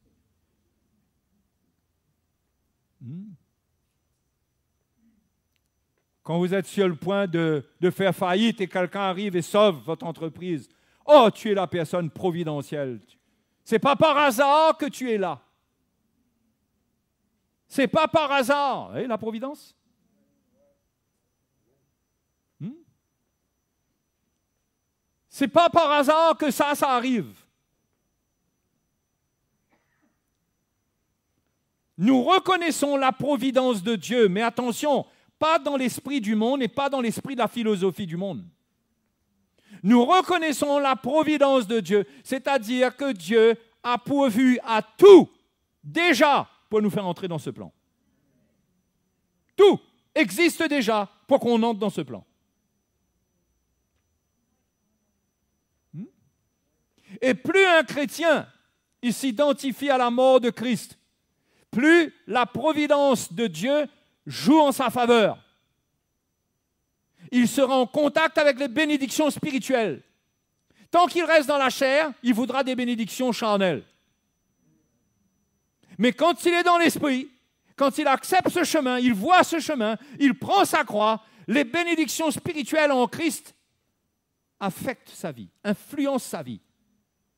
Quand vous êtes sur le point de faire faillite et quelqu'un arrive et sauve votre entreprise, oh, tu es la personne providentielle. C'est pas par hasard que tu es là. C'est pas par hasard. Vous voyez la providence? C'est pas par hasard que ça arrive. Nous reconnaissons la providence de Dieu, mais attention, pas dans l'esprit du monde et pas dans l'esprit de la philosophie du monde. Nous reconnaissons la providence de Dieu, c'est-à-dire que Dieu a pourvu à tout, déjà, pour nous faire entrer dans ce plan. Tout existe déjà pour qu'on entre dans ce plan. Et plus un chrétien il s'identifie à la mort de Christ, plus la providence de Dieu joue en sa faveur. Il sera en contact avec les bénédictions spirituelles. Tant qu'il reste dans la chair, il voudra des bénédictions charnelles. Mais quand il est dans l'esprit, quand il accepte ce chemin, il voit ce chemin, il prend sa croix, les bénédictions spirituelles en Christ affectent sa vie, influencent sa vie,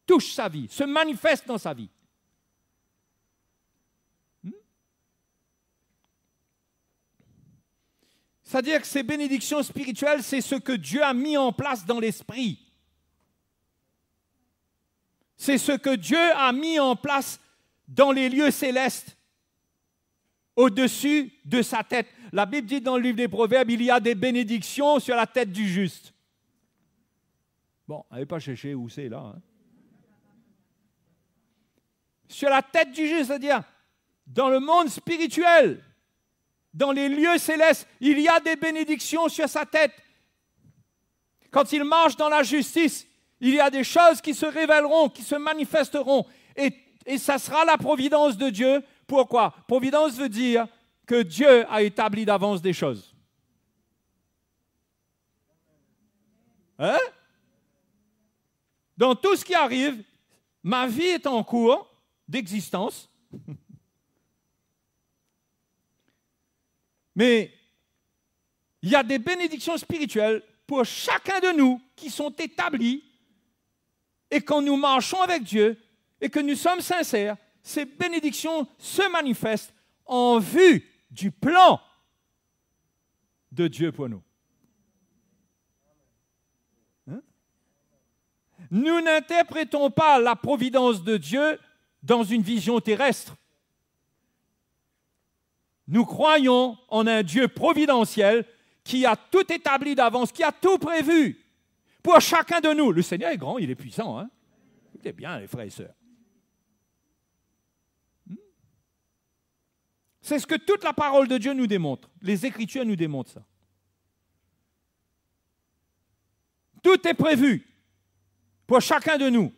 touchent sa vie, se manifestent dans sa vie. C'est-à-dire que ces bénédictions spirituelles, c'est ce que Dieu a mis en place dans l'esprit. C'est ce que Dieu a mis en place dans les lieux célestes, au-dessus de sa tête. La Bible dit dans le livre des Proverbes, il y a des bénédictions sur la tête du juste. Bon, n'allez pas chercher où c'est là. Hein. Sur la tête du juste, c'est-à-dire dans le monde spirituel, dans les lieux célestes, il y a des bénédictions sur sa tête. Quand il marche dans la justice, il y a des choses qui se révéleront, qui se manifesteront. Et ça sera la providence de Dieu. Pourquoi? Providence veut dire que Dieu a établi d'avance des choses. Hein? Dans tout ce qui arrive, ma vie est en cours d'existence. Mais il y a des bénédictions spirituelles pour chacun de nous qui sont établies. Et quand nous marchons avec Dieu et que nous sommes sincères, ces bénédictions se manifestent en vue du plan de Dieu pour nous. Hein? Nous n'interprétons pas la providence de Dieu dans une vision terrestre. Nous croyons en un Dieu providentiel qui a tout établi d'avance, qui a tout prévu pour chacun de nous. Le Seigneur est grand, il est puissant. Hein? Écoutez bien, les frères et sœurs. C'est ce que toute la parole de Dieu nous démontre. Les Écritures nous démontrent ça. Tout est prévu pour chacun de nous.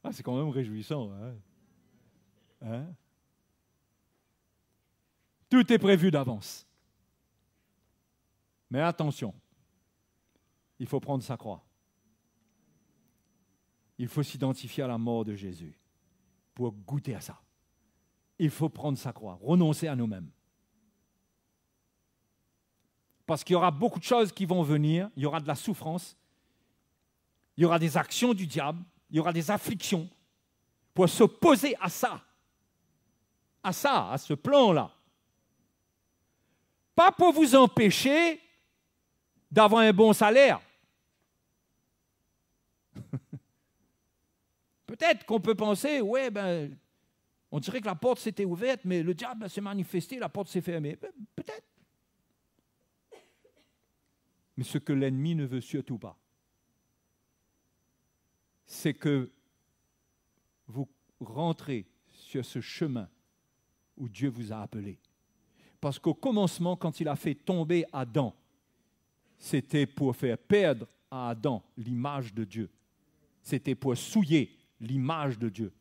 Ah, c'est quand même réjouissant. Hein? Hein? Tout est prévu d'avance. Mais attention, il faut prendre sa croix. Il faut s'identifier à la mort de Jésus pour goûter à ça. Il faut prendre sa croix, renoncer à nous-mêmes. Parce qu'il y aura beaucoup de choses qui vont venir, il y aura de la souffrance, il y aura des actions du diable, il y aura des afflictions pour s'opposer à ça, à ce plan-là. Pas pour vous empêcher d'avoir un bon salaire. Peut-être qu'on peut penser, ouais, ben, on dirait que la porte s'était ouverte, mais le diable s'est manifesté, la porte s'est fermée. Peut-être. Mais ce que l'ennemi ne veut surtout pas, c'est que vous rentrez sur ce chemin où Dieu vous a appelé Parce qu'au commencement, quand il a fait tomber Adam, c'était pour faire perdre à Adam l'image de Dieu. C'était pour souiller l'image de Dieu.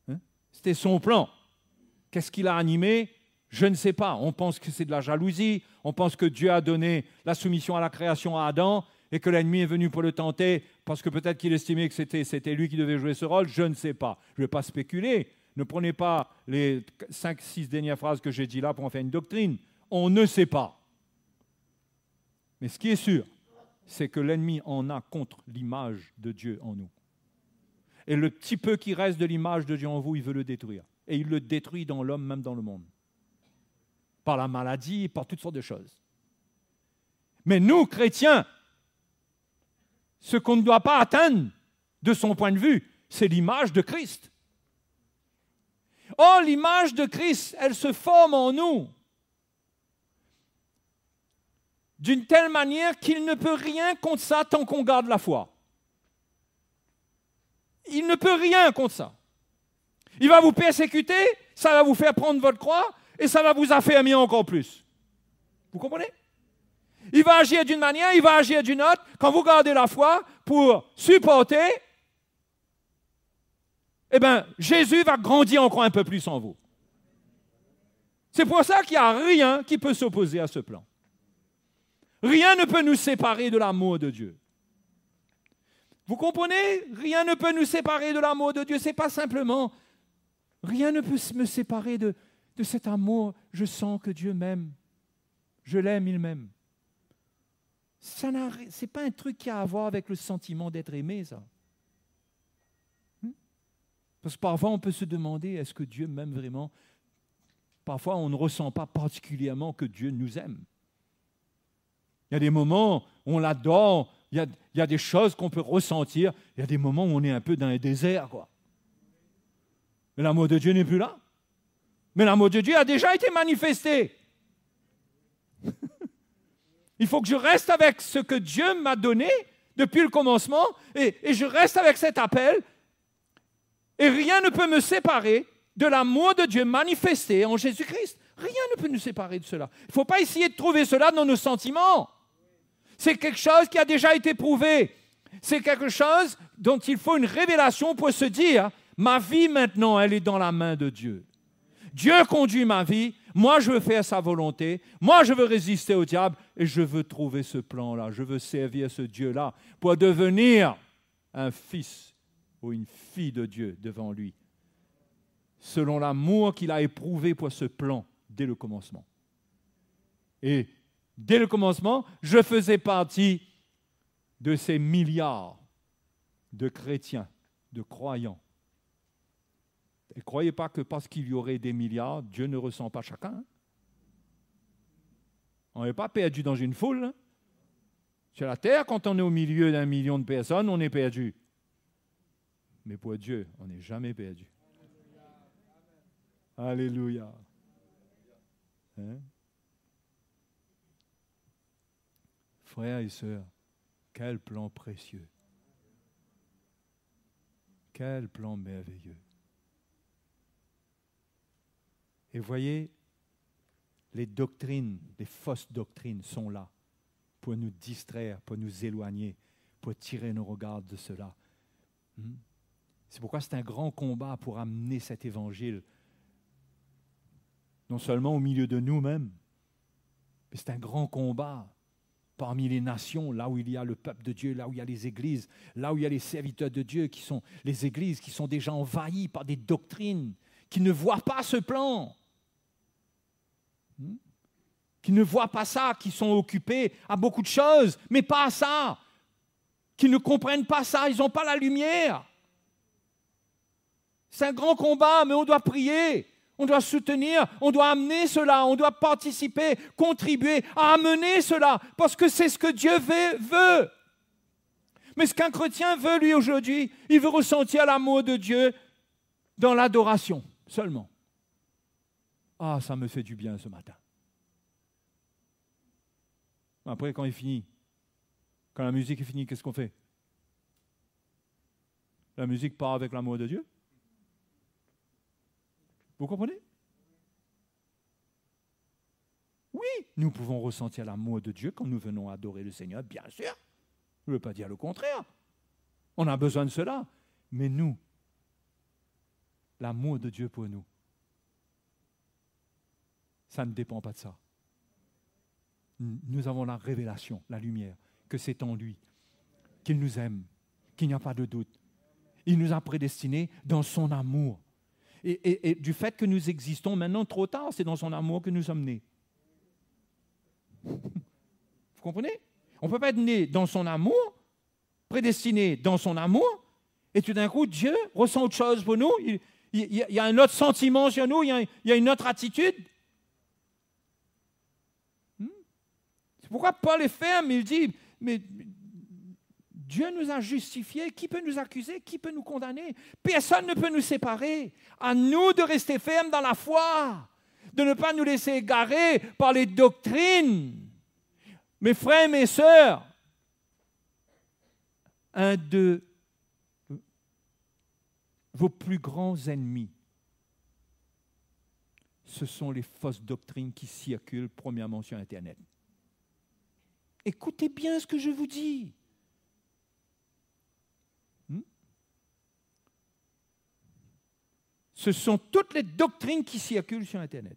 Hein? C'était son plan. Qu'est-ce qu'il a animé? Je ne sais pas. On pense que c'est de la jalousie. On pense que Dieu a donné la soumission à la création à Adam et que l'ennemi est venu pour le tenter parce que peut-être qu'il estimait que c'était lui qui devait jouer ce rôle. Je ne sais pas. Je ne vais pas spéculer. Ne prenez pas les 5-6 dernières phrases que j'ai dit là pour en faire une doctrine. On ne sait pas. Mais ce qui est sûr, c'est que l'ennemi en a contre l'image de Dieu en nous. Et le petit peu qui reste de l'image de Dieu en vous, il veut le détruire. Et il le détruit dans l'homme, même dans le monde. Par la maladie, par toutes sortes de choses. Mais nous, chrétiens, ce qu'on ne doit pas atteindre, de son point de vue, c'est l'image de Christ. Oh, l'image de Christ, elle se forme en nous d'une telle manière qu'il ne peut rien contre ça tant qu'on garde la foi. Il ne peut rien contre ça. Il va vous persécuter, ça va vous faire prendre votre croix et ça va vous affermir encore plus. Vous comprenez? Il va agir d'une manière, il va agir d'une autre. Quand vous gardez la foi pour supporter, eh bien, Jésus va grandir encore un peu plus en vous. C'est pour ça qu'il n'y a rien qui peut s'opposer à ce plan. Rien ne peut nous séparer de l'amour de Dieu. Vous comprenez? Rien ne peut nous séparer de l'amour de Dieu. Ce n'est pas simplement, rien ne peut me séparer de cet amour. Je sens que Dieu m'aime. Je l'aime, il m'aime. Ce n'est pas un truc qui a à voir avec le sentiment d'être aimé, ça. Parce que parfois, on peut se demander, est-ce que Dieu m'aime vraiment? Parfois, on ne ressent pas particulièrement que Dieu nous aime. Il y a des moments où on l'adore, il y a des choses qu'on peut ressentir, il y a des moments où on est un peu dans un désert, quoi. Mais l'amour de Dieu n'est plus là. Mais l'amour de Dieu a déjà été manifesté. Il faut que je reste avec ce que Dieu m'a donné depuis le commencement et je reste avec cet appel. Et rien ne peut me séparer de l'amour de Dieu manifesté en Jésus-Christ. Rien ne peut nous séparer de cela. Il ne faut pas essayer de trouver cela dans nos sentiments. C'est quelque chose qui a déjà été prouvé. C'est quelque chose dont il faut une révélation pour se dire, ma vie maintenant, elle est dans la main de Dieu. Dieu conduit ma vie, moi je veux faire sa volonté, moi je veux résister au diable et je veux trouver ce plan-là, je veux servir ce Dieu-là pour devenir un fils ou une fille de Dieu devant lui, selon l'amour qu'il a éprouvé pour ce plan dès le commencement. Et dès le commencement, je faisais partie de ces milliards de chrétiens, de croyants. Et ne croyez pas que parce qu'il y aurait des milliards, Dieu ne ressent pas chacun. Hein? On n'est pas perdu dans une foule. Hein? Sur la terre, quand on est au milieu d'1 million de personnes, on est perdu. Mais pour Dieu, on n'est jamais perdu. Alléluia. Hein? Frères et sœurs, quel plan précieux. Quel plan merveilleux. Et voyez, les doctrines, les fausses doctrines sont là pour nous distraire, pour nous éloigner, pour tirer nos regards de cela. C'est pourquoi c'est un grand combat pour amener cet évangile, non seulement au milieu de nous-mêmes, mais c'est un grand combat parmi les nations, là où il y a le peuple de Dieu, là où il y a les églises, là où il y a les serviteurs de Dieu, qui sont les églises qui sont déjà envahies par des doctrines, qui ne voient pas ce plan, qui ne voient pas ça, qui sont occupés à beaucoup de choses, mais pas à ça, qui ne comprennent pas ça, ils n'ont pas la lumière. C'est un grand combat, mais on doit prier, on doit soutenir, on doit amener cela, on doit participer, contribuer à amener cela, parce que c'est ce que Dieu veut. Mais ce qu'un chrétien veut, lui, aujourd'hui, il veut ressentir l'amour de Dieu dans l'adoration seulement. Ah, ça me fait du bien ce matin. Après, quand il finit, quand la musique est finie, qu'est-ce qu'on fait? La musique part avec l'amour de Dieu. Vous comprenez? Oui, nous pouvons ressentir l'amour de Dieu quand nous venons adorer le Seigneur, bien sûr. Je ne veux pas dire le contraire. On a besoin de cela. Mais nous, l'amour de Dieu pour nous, ça ne dépend pas de ça. Nous avons la révélation, la lumière, que c'est en lui, qu'il nous aime, qu'il n'y a pas de doute. Il nous a prédestinés dans son amour. Et du fait que nous existons maintenant trop tard, c'est dans son amour que nous sommes nés. Vous comprenez? On ne peut pas être né dans son amour, prédestiné dans son amour, et tout d'un coup, Dieu ressent autre chose pour nous. Il y a un autre sentiment sur nous, il y a une autre attitude. C'est pourquoi Paul est ferme, il dit, mais Dieu nous a justifiés, qui peut nous accuser, qui peut nous condamner? Personne ne peut nous séparer. À nous de rester fermes dans la foi, de ne pas nous laisser égarer par les doctrines. Mes frères, mes sœurs, un de vos plus grands ennemis, ce sont les fausses doctrines qui circulent premièrement sur Internet. Écoutez bien ce que je vous dis. Ce sont toutes les doctrines qui circulent sur Internet.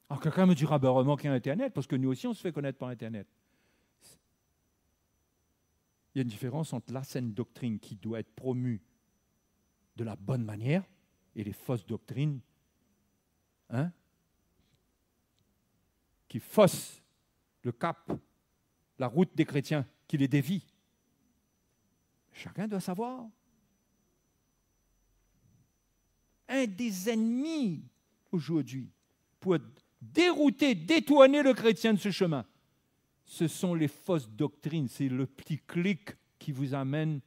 Alors quelqu'un me dira, heureusement qu'il y a Internet, parce que nous aussi on se fait connaître par Internet. Il y a une différence entre la saine doctrine qui doit être promue de la bonne manière et les fausses doctrines qui faussent le cap, la route des chrétiens, qui les dévient. Chacun doit savoir. Un des ennemis aujourd'hui pour dérouter, détourner le chrétien de ce chemin, ce sont les fausses doctrines. C'est le petit clic qui vous amène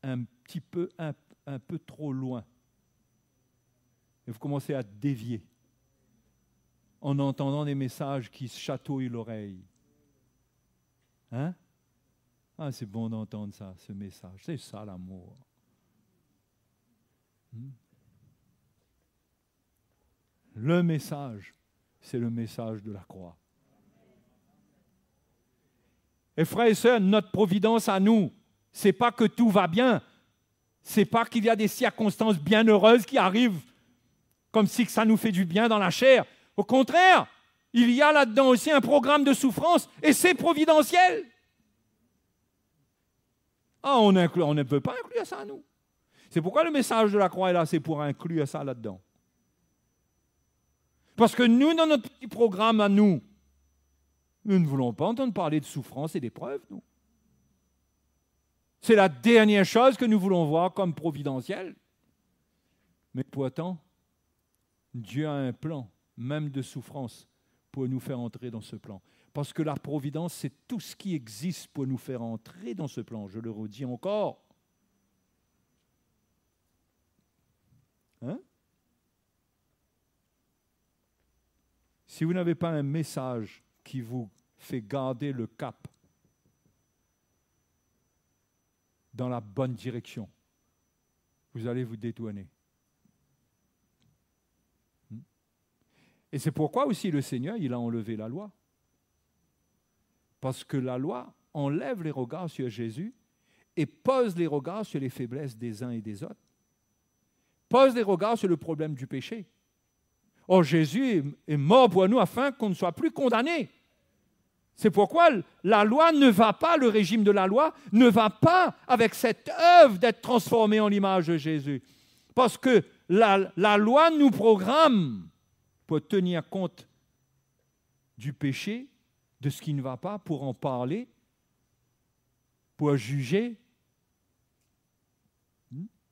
un peu trop loin. Et vous commencez à dévier en entendant des messages qui chatouillent l'oreille. Ah, c'est bon d'entendre ça, ce message. C'est ça l'amour. Le message, c'est le message de la croix. Et frères et sœurs, notre providence à nous, c'est pas que tout va bien. C'est pas qu'il y a des circonstances bienheureuses qui arrivent comme si ça nous fait du bien dans la chair. Au contraire, il y a là-dedans aussi un programme de souffrance et c'est providentiel. Ah, on ne peut pas inclure ça à nous. C'est pourquoi le message de la croix est là, c'est pour inclure ça là-dedans. Parce que nous, dans notre petit programme à nous, nous ne voulons pas entendre parler de souffrance et d'épreuves, nous. C'est la dernière chose que nous voulons voir comme providentielle. Mais pourtant, Dieu a un plan, même de souffrance, pour nous faire entrer dans ce plan. Parce que la providence, c'est tout ce qui existe pour nous faire entrer dans ce plan. Je le redis encore. Si vous n'avez pas un message qui vous fait garder le cap dans la bonne direction, vous allez vous détourner. Et c'est pourquoi aussi le Seigneur, il a enlevé la loi. Parce que la loi enlève les regards sur Jésus et pose les regards sur les faiblesses des uns et des autres. Pose les regards sur le problème du péché. Or, Jésus est mort pour nous afin qu'on ne soit plus condamnés. C'est pourquoi la loi ne va pas, le régime de la loi ne va pas avec cette œuvre d'être transformé en l'image de Jésus. Parce que la loi nous programme pour tenir compte du péché, de ce qui ne va pas, pour en parler, pour juger.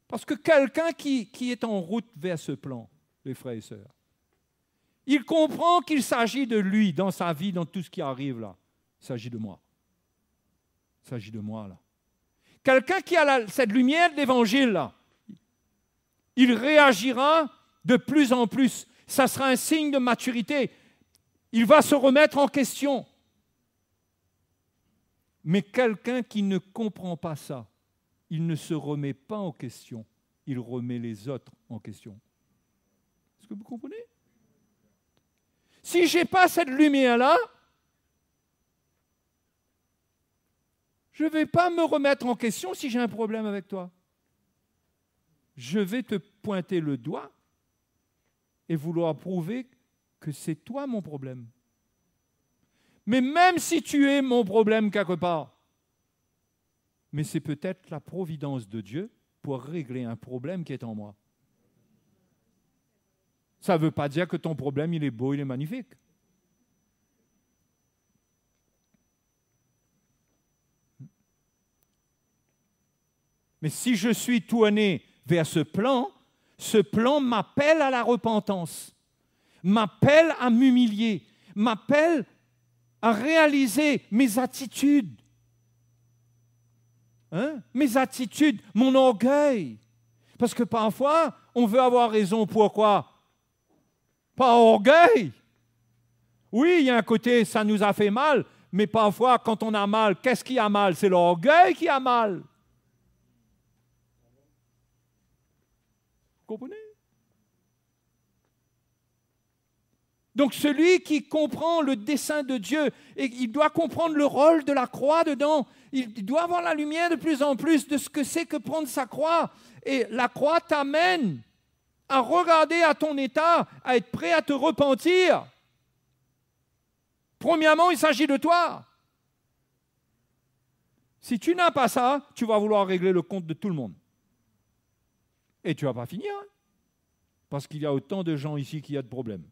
Parce que quelqu'un qui est en route vers ce plan, les frères et sœurs, il comprend qu'il s'agit de lui dans sa vie, dans tout ce qui arrive là. Il s'agit de moi. Il s'agit de moi là. Quelqu'un qui a cette lumière de l'Évangile là, il réagira de plus en plus. Ça sera un signe de maturité. Il va se remettre en question. Mais quelqu'un qui ne comprend pas ça, il ne se remet pas en question, il remet les autres en question. que vous comprenez? Si je n'ai pas cette lumière-là, je ne vais pas me remettre en question si j'ai un problème avec toi. Je vais te pointer le doigt et vouloir prouver que c'est toi mon problème. Mais même si tu es mon problème quelque part, mais c'est peut-être la providence de Dieu pour régler un problème qui est en moi. Ça ne veut pas dire que ton problème, il est beau, il est magnifique. Mais si je suis tourné vers ce plan m'appelle à la repentance, m'appelle à m'humilier, m'appelle à réaliser mes attitudes. Mes attitudes, mon orgueil. Parce que parfois, on veut avoir raison. Pourquoi? Pas orgueil. Oui, il y a un côté, ça nous a fait mal, mais parfois, quand on a mal, qu'est-ce qui a mal? C'est l'orgueil qui a mal. Vous comprenez? Donc celui qui comprend le dessein de Dieu, et il doit comprendre le rôle de la croix dedans, il doit avoir la lumière de plus en plus de ce que c'est que prendre sa croix. Et la croix t'amène à regarder à ton état, à être prêt à te repentir. Premièrement, il s'agit de toi. Si tu n'as pas ça, tu vas vouloir régler le compte de tout le monde. Et tu ne vas pas finir. Parce qu'il y a autant de gens ici qui ont de problèmes.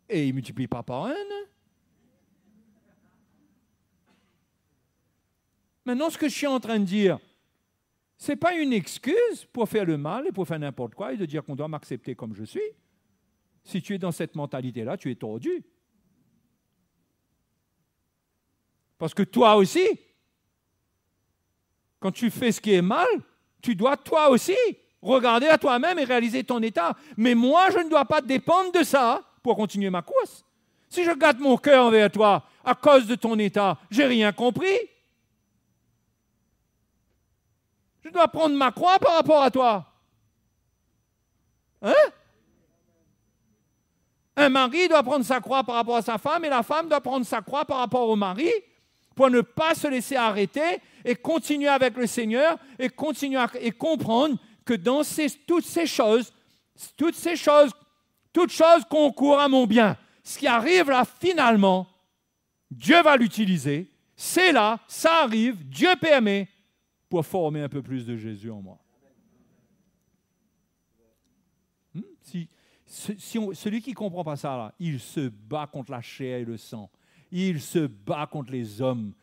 Et ils ne multiplient pas par un. Maintenant, ce que je suis en train de dire, ce n'est pas une excuse pour faire le mal et pour faire n'importe quoi et de dire qu'on doit m'accepter comme je suis. Si tu es dans cette mentalité-là, tu es tordu. Parce que toi aussi, quand tu fais ce qui est mal, tu dois toi aussi regarder à toi-même et réaliser ton état. Mais moi, je ne dois pas dépendre de ça pour continuer ma course. Si je garde mon cœur envers toi à cause de ton état, j'ai rien compris. Je dois prendre ma croix par rapport à toi. Un mari doit prendre sa croix par rapport à sa femme et la femme doit prendre sa croix par rapport au mari pour ne pas se laisser arrêter et continuer avec le Seigneur et continuer et comprendre que dans toutes choses concourent à mon bien. Ce qui arrive là, finalement, Dieu va l'utiliser. C'est là, ça arrive, Dieu permet pour former un peu plus de Jésus en moi. Celui qui ne comprend pas ça, là, il se bat contre la chair et le sang. Il se bat contre les hommes.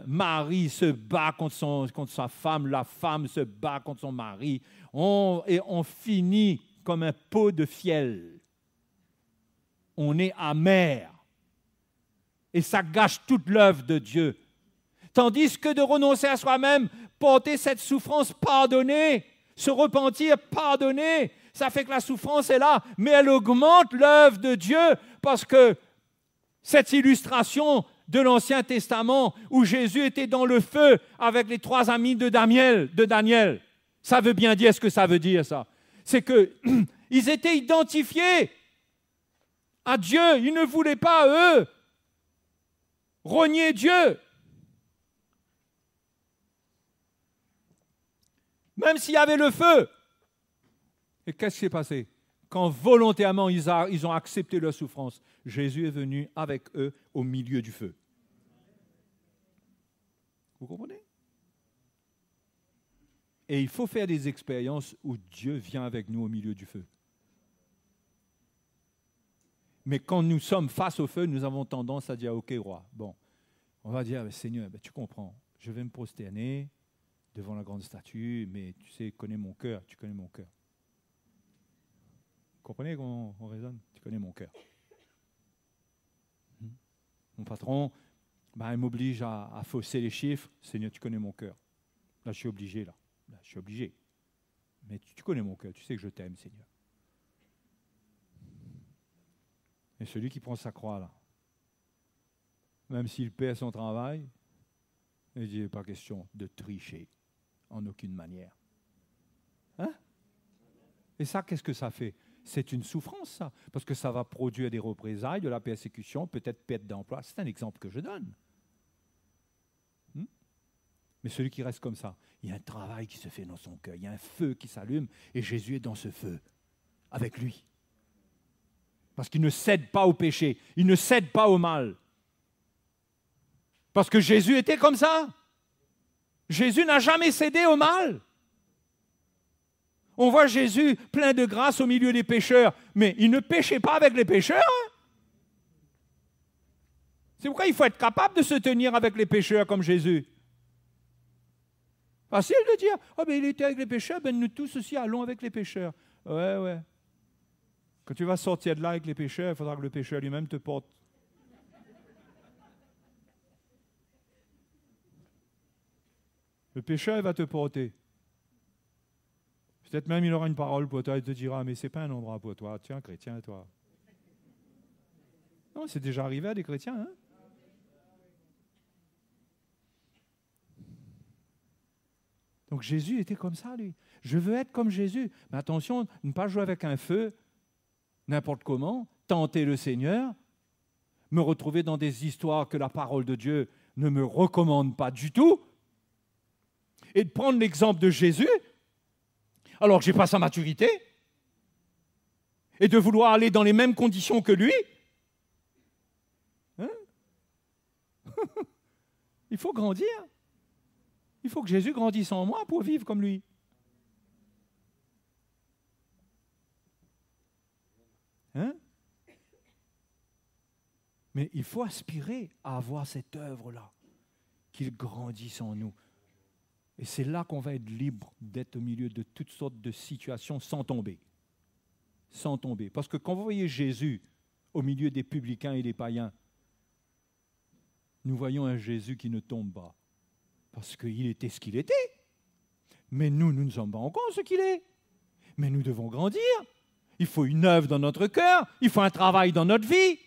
Marie se bat contre sa femme, la femme se bat contre son mari. Et on finit comme un pot de fiel. On est amer. Et ça gâche toute l'œuvre de Dieu. Tandis que de renoncer à soi-même, porter cette souffrance, pardonner, se repentir, pardonner, ça fait que la souffrance est là, mais elle augmente l'œuvre de Dieu parce que cette illustration de l'Ancien Testament où Jésus était dans le feu avec les 3 amis de Daniel, ça veut bien dire ce que ça veut dire, ça. C'est qu'ils étaient identifiés à Dieu. Ils ne voulaient pas, eux, renier Dieu. Même s'il y avait le feu. Et qu'est-ce qui s'est passé? Quand volontairement ils ont accepté leur souffrance, Jésus est venu avec eux au milieu du feu. Vous comprenez? Et il faut faire des expériences où Dieu vient avec nous au milieu du feu. Mais quand nous sommes face au feu, nous avons tendance à dire, OK, roi, bon, on va dire, Seigneur, tu comprends, je vais me prosterner devant la grande statue, mais tu sais, tu connais mon cœur. Vous comprenez comment on raisonne? Tu connais mon cœur. Mon patron, il m'oblige à fausser les chiffres. Seigneur, tu connais mon cœur. Là, je suis obligé, je suis obligé. Mais tu connais mon cœur, tu sais que je t'aime, Seigneur. Et celui qui prend sa croix, là, même s'il perd son travail, il dit, pas question de tricher, en aucune manière. Et ça, qu'est-ce que ça fait? C'est une souffrance, ça, parce que ça va produire des représailles, de la persécution, peut-être perte d'emploi. C'est un exemple que je donne. Mais celui qui reste comme ça, il y a un travail qui se fait dans son cœur, il y a un feu qui s'allume, et Jésus est dans ce feu, avec lui. Parce qu'il ne cède pas au péché, il ne cède pas au mal. Parce que Jésus était comme ça. Jésus n'a jamais cédé au mal. On voit Jésus plein de grâce au milieu des pécheurs, mais il ne péchait pas avec les pécheurs. C'est pourquoi il faut être capable de se tenir avec les pécheurs comme Jésus. Facile de dire, oh ben il était avec les pécheurs, ben nous tous aussi allons avec les pécheurs. Ouais. Quand tu vas sortir de là avec les pécheurs, il faudra que le pécheur lui-même te porte. Le pécheur, il va te porter. Peut-être même il aura une parole pour toi et te dira, mais ce n'est pas un endroit pour toi. Tiens, chrétien, toi. Non, c'est déjà arrivé à des chrétiens, hein? Donc Jésus était comme ça, lui. Je veux être comme Jésus. Mais attention, ne pas jouer avec un feu, n'importe comment, tenter le Seigneur, me retrouver dans des histoires que la parole de Dieu ne me recommande pas du tout, et de prendre l'exemple de Jésus, alors que je n'ai pas sa maturité, et de vouloir aller dans les mêmes conditions que lui. Hein? Il faut grandir. Il faut que Jésus grandisse en moi pour vivre comme lui. Hein? Mais il faut aspirer à avoir cette œuvre-là, qu'il grandisse en nous. Et c'est là qu'on va être libre d'être au milieu de toutes sortes de situations sans tomber. Sans tomber. Parce que quand vous voyez Jésus au milieu des publicains et des païens, nous voyons un Jésus qui ne tombe pas. Parce qu'il était ce qu'il était. Mais nous ne sommes pas encore ce qu'il est. Mais nous devons grandir. Il faut une œuvre dans notre cœur. Il faut un travail dans notre vie.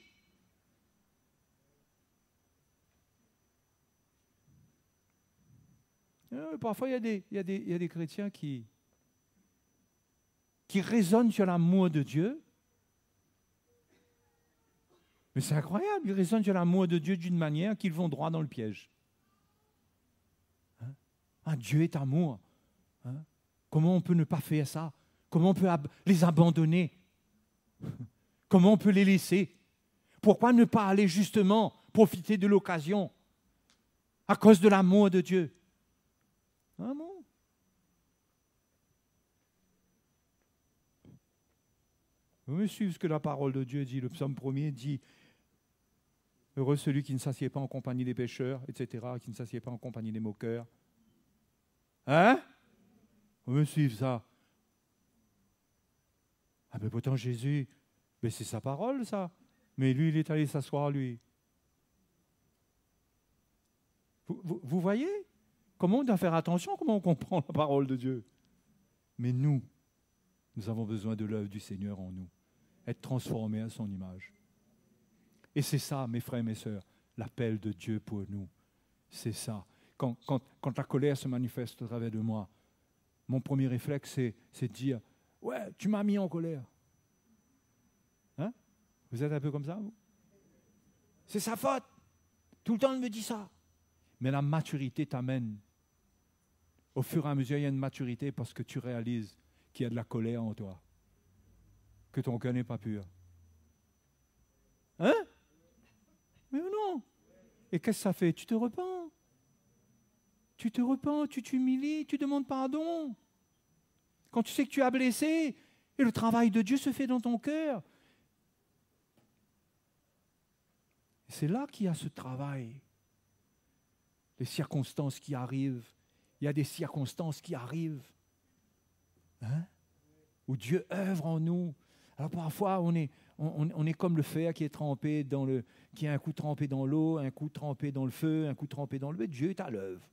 Parfois, il y a des chrétiens qui raisonnent sur l'amour de Dieu. Mais c'est incroyable, ils raisonnent sur l'amour de Dieu d'une manière qu'ils vont droit dans le piège. Dieu est amour. Comment on peut ne pas faire ça? Comment on peut les abandonner? Comment on peut les laisser? Pourquoi ne pas aller justement profiter de l'occasion à cause de l'amour de Dieu? Ah bon? Vous me suivez ce que la parole de Dieu dit. Le psaume 1er dit « Heureux celui qui ne s'assied pas en compagnie des pécheurs, etc., qui ne s'assied pas en compagnie des moqueurs. » Hein? Vous me suivez ça? Ah mais pourtant Jésus, mais c'est sa parole ça. Mais lui, il est allé s'asseoir, lui. Vous voyez? Comment on doit faire attention, comment on comprend la parole de Dieu. Mais nous avons besoin de l'œuvre du Seigneur en nous. Être transformés à son image. Et c'est ça, mes frères et mes sœurs, l'appel de Dieu pour nous. C'est ça. Quand la colère se manifeste au travers de moi, mon premier réflexe, c'est de dire « Ouais, tu m'as mis en colère. » Hein? Vous êtes un peu comme ça, vous? C'est sa faute. Tout le temps, il me dit ça. Mais la maturité t'amène. Au fur et à mesure, il y a une maturité parce que tu réalises qu'il y a de la colère en toi. Que ton cœur n'est pas pur. Hein? Mais non. Et qu'est-ce que ça fait? Tu te repens. Tu te repens, tu t'humilies, tu demandes pardon. Quand tu sais que tu as blessé, et le travail de Dieu se fait dans ton cœur. C'est là qu'il y a ce travail. Les circonstances qui arrivent. Il y a des circonstances qui arrivent. Hein? Où Dieu œuvre en nous. Alors parfois, on est comme le fer qui est trempé qui a un coup trempé dans l'eau, un coup trempé dans le feu, un coup trempé dans le feu. Dieu est à l'œuvre.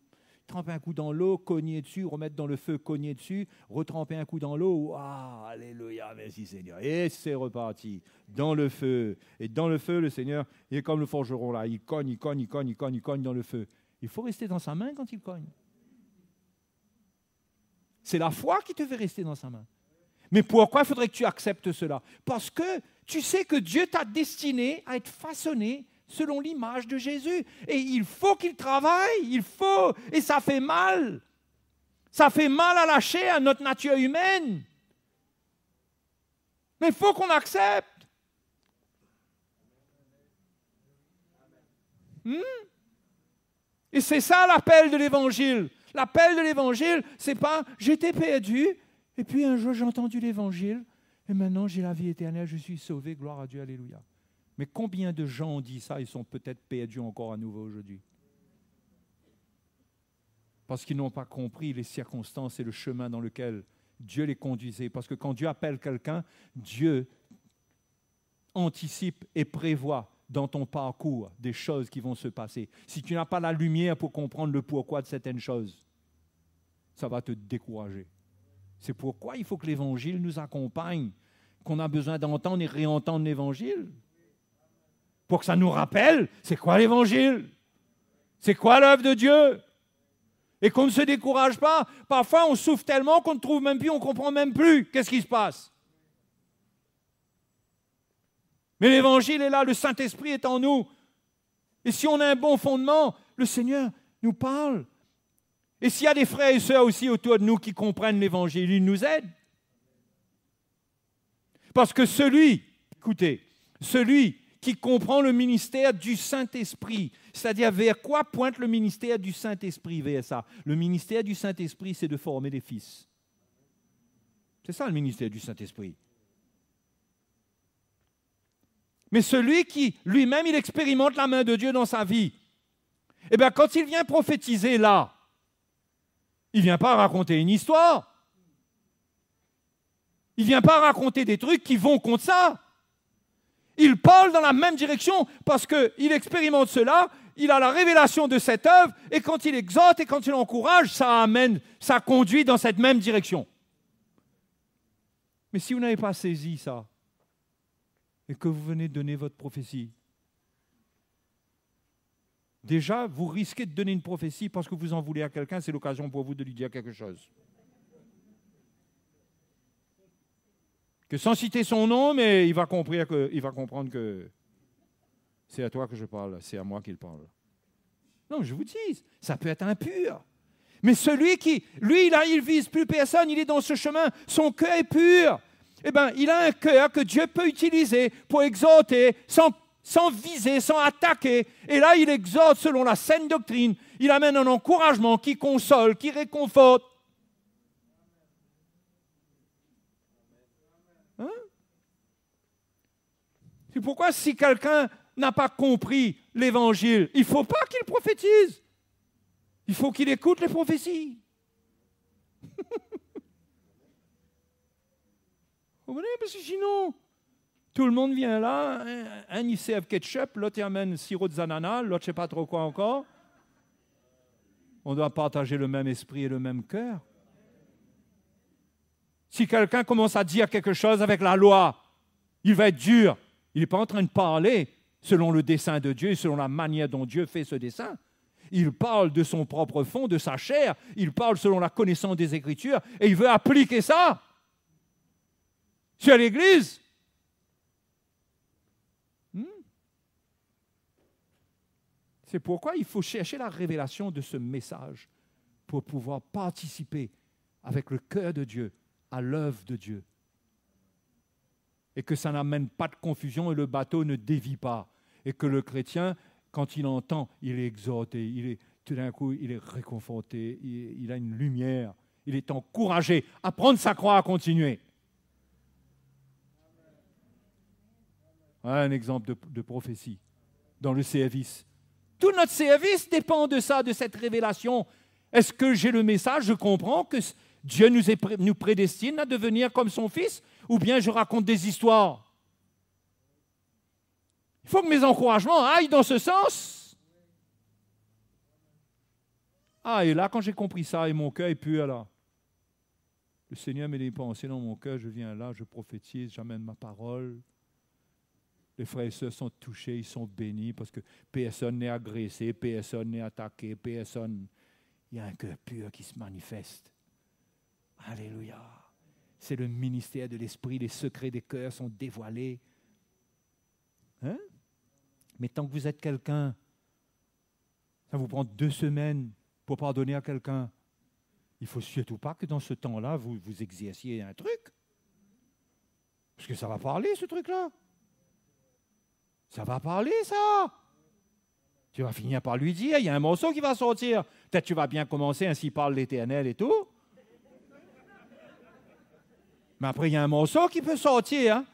Tremper un coup dans l'eau, cogner dessus, remettre dans le feu, cogner dessus, retremper un coup dans l'eau. Ah, alléluia, merci Seigneur. Et c'est reparti dans le feu. Et dans le feu, le Seigneur, il est comme le forgeron là. Il cogne dans le feu. Il faut rester dans sa main quand il cogne. C'est la foi qui te fait rester dans sa main. Mais pourquoi il faudrait que tu acceptes cela? Parce que tu sais que Dieu t'a destiné à être façonné selon l'image de Jésus. Et il faut qu'il travaille, il faut. Et ça fait mal. Ça fait mal à lâcher à notre nature humaine. Mais il faut qu'on accepte. Et c'est ça l'appel de l'Évangile. L'appel de l'Évangile, c'est pas « j'étais perdu, et puis un jour j'ai entendu l'Évangile, et maintenant j'ai la vie éternelle, je suis sauvé, gloire à Dieu, alléluia. » Mais combien de gens ont dit ça, ils sont peut-être perdus encore à nouveau aujourd'hui? Parce qu'ils n'ont pas compris les circonstances et le chemin dans lequel Dieu les conduisait. Parce que quand Dieu appelle quelqu'un, Dieu anticipe et prévoit dans ton parcours des choses qui vont se passer. Si tu n'as pas la lumière pour comprendre le pourquoi de certaines choses, ça va te décourager. C'est pourquoi il faut que l'Évangile nous accompagne, qu'on a besoin d'entendre et réentendre l'Évangile. Pour que ça nous rappelle, c'est quoi l'Évangile? C'est quoi l'œuvre de Dieu? Et qu'on ne se décourage pas. Parfois, on souffre tellement qu'on ne trouve même plus, on ne comprend même plus qu'est-ce qui se passe. Mais l'Évangile est là, le Saint-Esprit est en nous. Et si on a un bon fondement, le Seigneur nous parle. Et s'il y a des frères et sœurs aussi autour de nous qui comprennent l'Évangile, ils nous aident. Parce que celui qui comprend le ministère du Saint-Esprit, c'est-à-dire vers quoi pointe le ministère du Saint-Esprit, vers ça. Le ministère du Saint-Esprit, c'est de former des fils. C'est ça le ministère du Saint-Esprit. Mais celui qui, lui-même, il expérimente la main de Dieu dans sa vie, eh bien, quand il vient prophétiser là, il ne vient pas raconter une histoire. Il ne vient pas raconter des trucs qui vont contre ça. Il parle dans la même direction parce qu'il expérimente cela, il a la révélation de cette œuvre, et quand il exhorte et quand il encourage, ça conduit dans cette même direction. Mais si vous n'avez pas saisi ça, et que vous venez de donner votre prophétie, déjà, vous risquez de donner une prophétie parce que vous en voulez à quelqu'un, c'est l'occasion pour vous de lui dire quelque chose. Que sans citer son nom, mais il va comprendre que c'est à toi que je parle, c'est à moi qu'il parle. Non, je vous dis, ça peut être impur. Mais celui qui, lui, il ne vise plus personne, il est dans ce chemin, son cœur est pur. Eh bien, il a un cœur que Dieu peut utiliser pour exhorter sans viser, sans attaquer. Et là, il exhorte selon la saine doctrine. Il amène un encouragement qui console, qui réconforte. Hein? C'est pourquoi si quelqu'un n'a pas compris l'Évangile, il ne faut pas qu'il prophétise. Il faut qu'il écoute les prophéties. Vous comprenez? Parce que sinon, tout le monde vient là, un il serve ketchup, l'autre il amène sirop de ananas, l'autre je ne sais pas trop quoi encore. On doit partager le même esprit et le même cœur. Si quelqu'un commence à dire quelque chose avec la loi, il va être dur. Il n'est pas en train de parler selon le dessein de Dieu, selon la manière dont Dieu fait ce dessein. Il parle de son propre fond, de sa chair. Il parle selon la connaissance des Écritures et il veut appliquer ça sur l'Église. C'est pourquoi il faut chercher la révélation de ce message pour pouvoir participer avec le cœur de Dieu à l'œuvre de Dieu. Et que ça n'amène pas de confusion et le bateau ne dévie pas. Et que le chrétien, quand il entend, il est exhorté, tout d'un coup, il est réconforté, il a une lumière, il est encouragé à prendre sa croix, à continuer. Un exemple de prophétie dans le service. Tout notre service dépend de ça, de cette révélation. Est-ce que j'ai le message, je comprends que Dieu nous prédestine à devenir comme son Fils, ou bien je raconte des histoires? Il faut que mes encouragements aillent dans ce sens. Ah, et là, quand j'ai compris ça, et mon cœur est pur, là, le Seigneur met des pensées dans mon cœur, je viens là, je prophétise, j'amène ma parole. Les frères et sœurs sont touchés, ils sont bénis parce que personne n'est agressé, personne n'est attaqué, personne. Il y a un cœur pur qui se manifeste. Alléluia. C'est le ministère de l'Esprit, les secrets des cœurs sont dévoilés. Hein? Mais tant que vous êtes quelqu'un, ça vous prend 2 semaines pour pardonner à quelqu'un. Il ne faut surtout pas que dans ce temps-là, vous exerciez un truc. Parce que ça va parler, ce truc-là. Ça va parler, ça. Tu vas finir par lui dire, il y a un morceau qui va sortir. Peut-être tu vas bien commencer, ainsi parle l'Éternel et tout. Mais après, il y a un morceau qui peut sortir. Hein?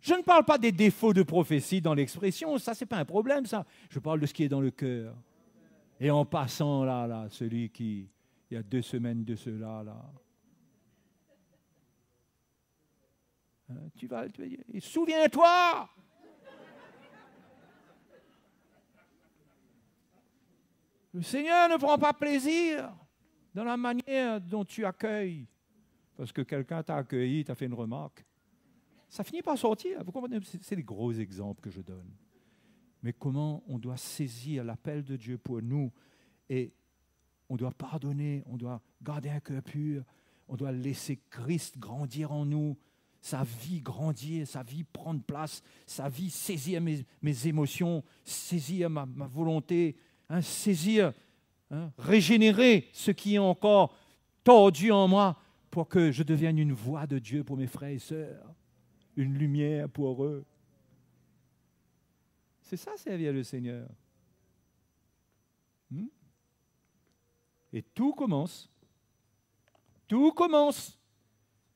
Je ne parle pas des défauts de prophétie dans l'expression, ça, ce n'est pas un problème, ça. Je parle de ce qui est dans le cœur. Et en passant, là, celui qui, il y a 2 semaines de cela, là. Hein, tu vas dire, souviens-toi! Le Seigneur ne prend pas plaisir dans la manière dont tu accueilles. Parce que quelqu'un t'a accueilli, t'a fait une remarque. Ça finit par sortir. Vous comprenez? C'est les gros exemples que je donne. Mais comment on doit saisir l'appel de Dieu pour nous et on doit pardonner, on doit garder un cœur pur, on doit laisser Christ grandir en nous, sa vie grandir, sa vie prendre place, sa vie saisir mes émotions, saisir ma volonté, hein, saisir, hein, régénérer ce qui est encore tordu en moi pour que je devienne une voix de Dieu pour mes frères et sœurs, une lumière pour eux. C'est ça, servir le Seigneur. Et tout commence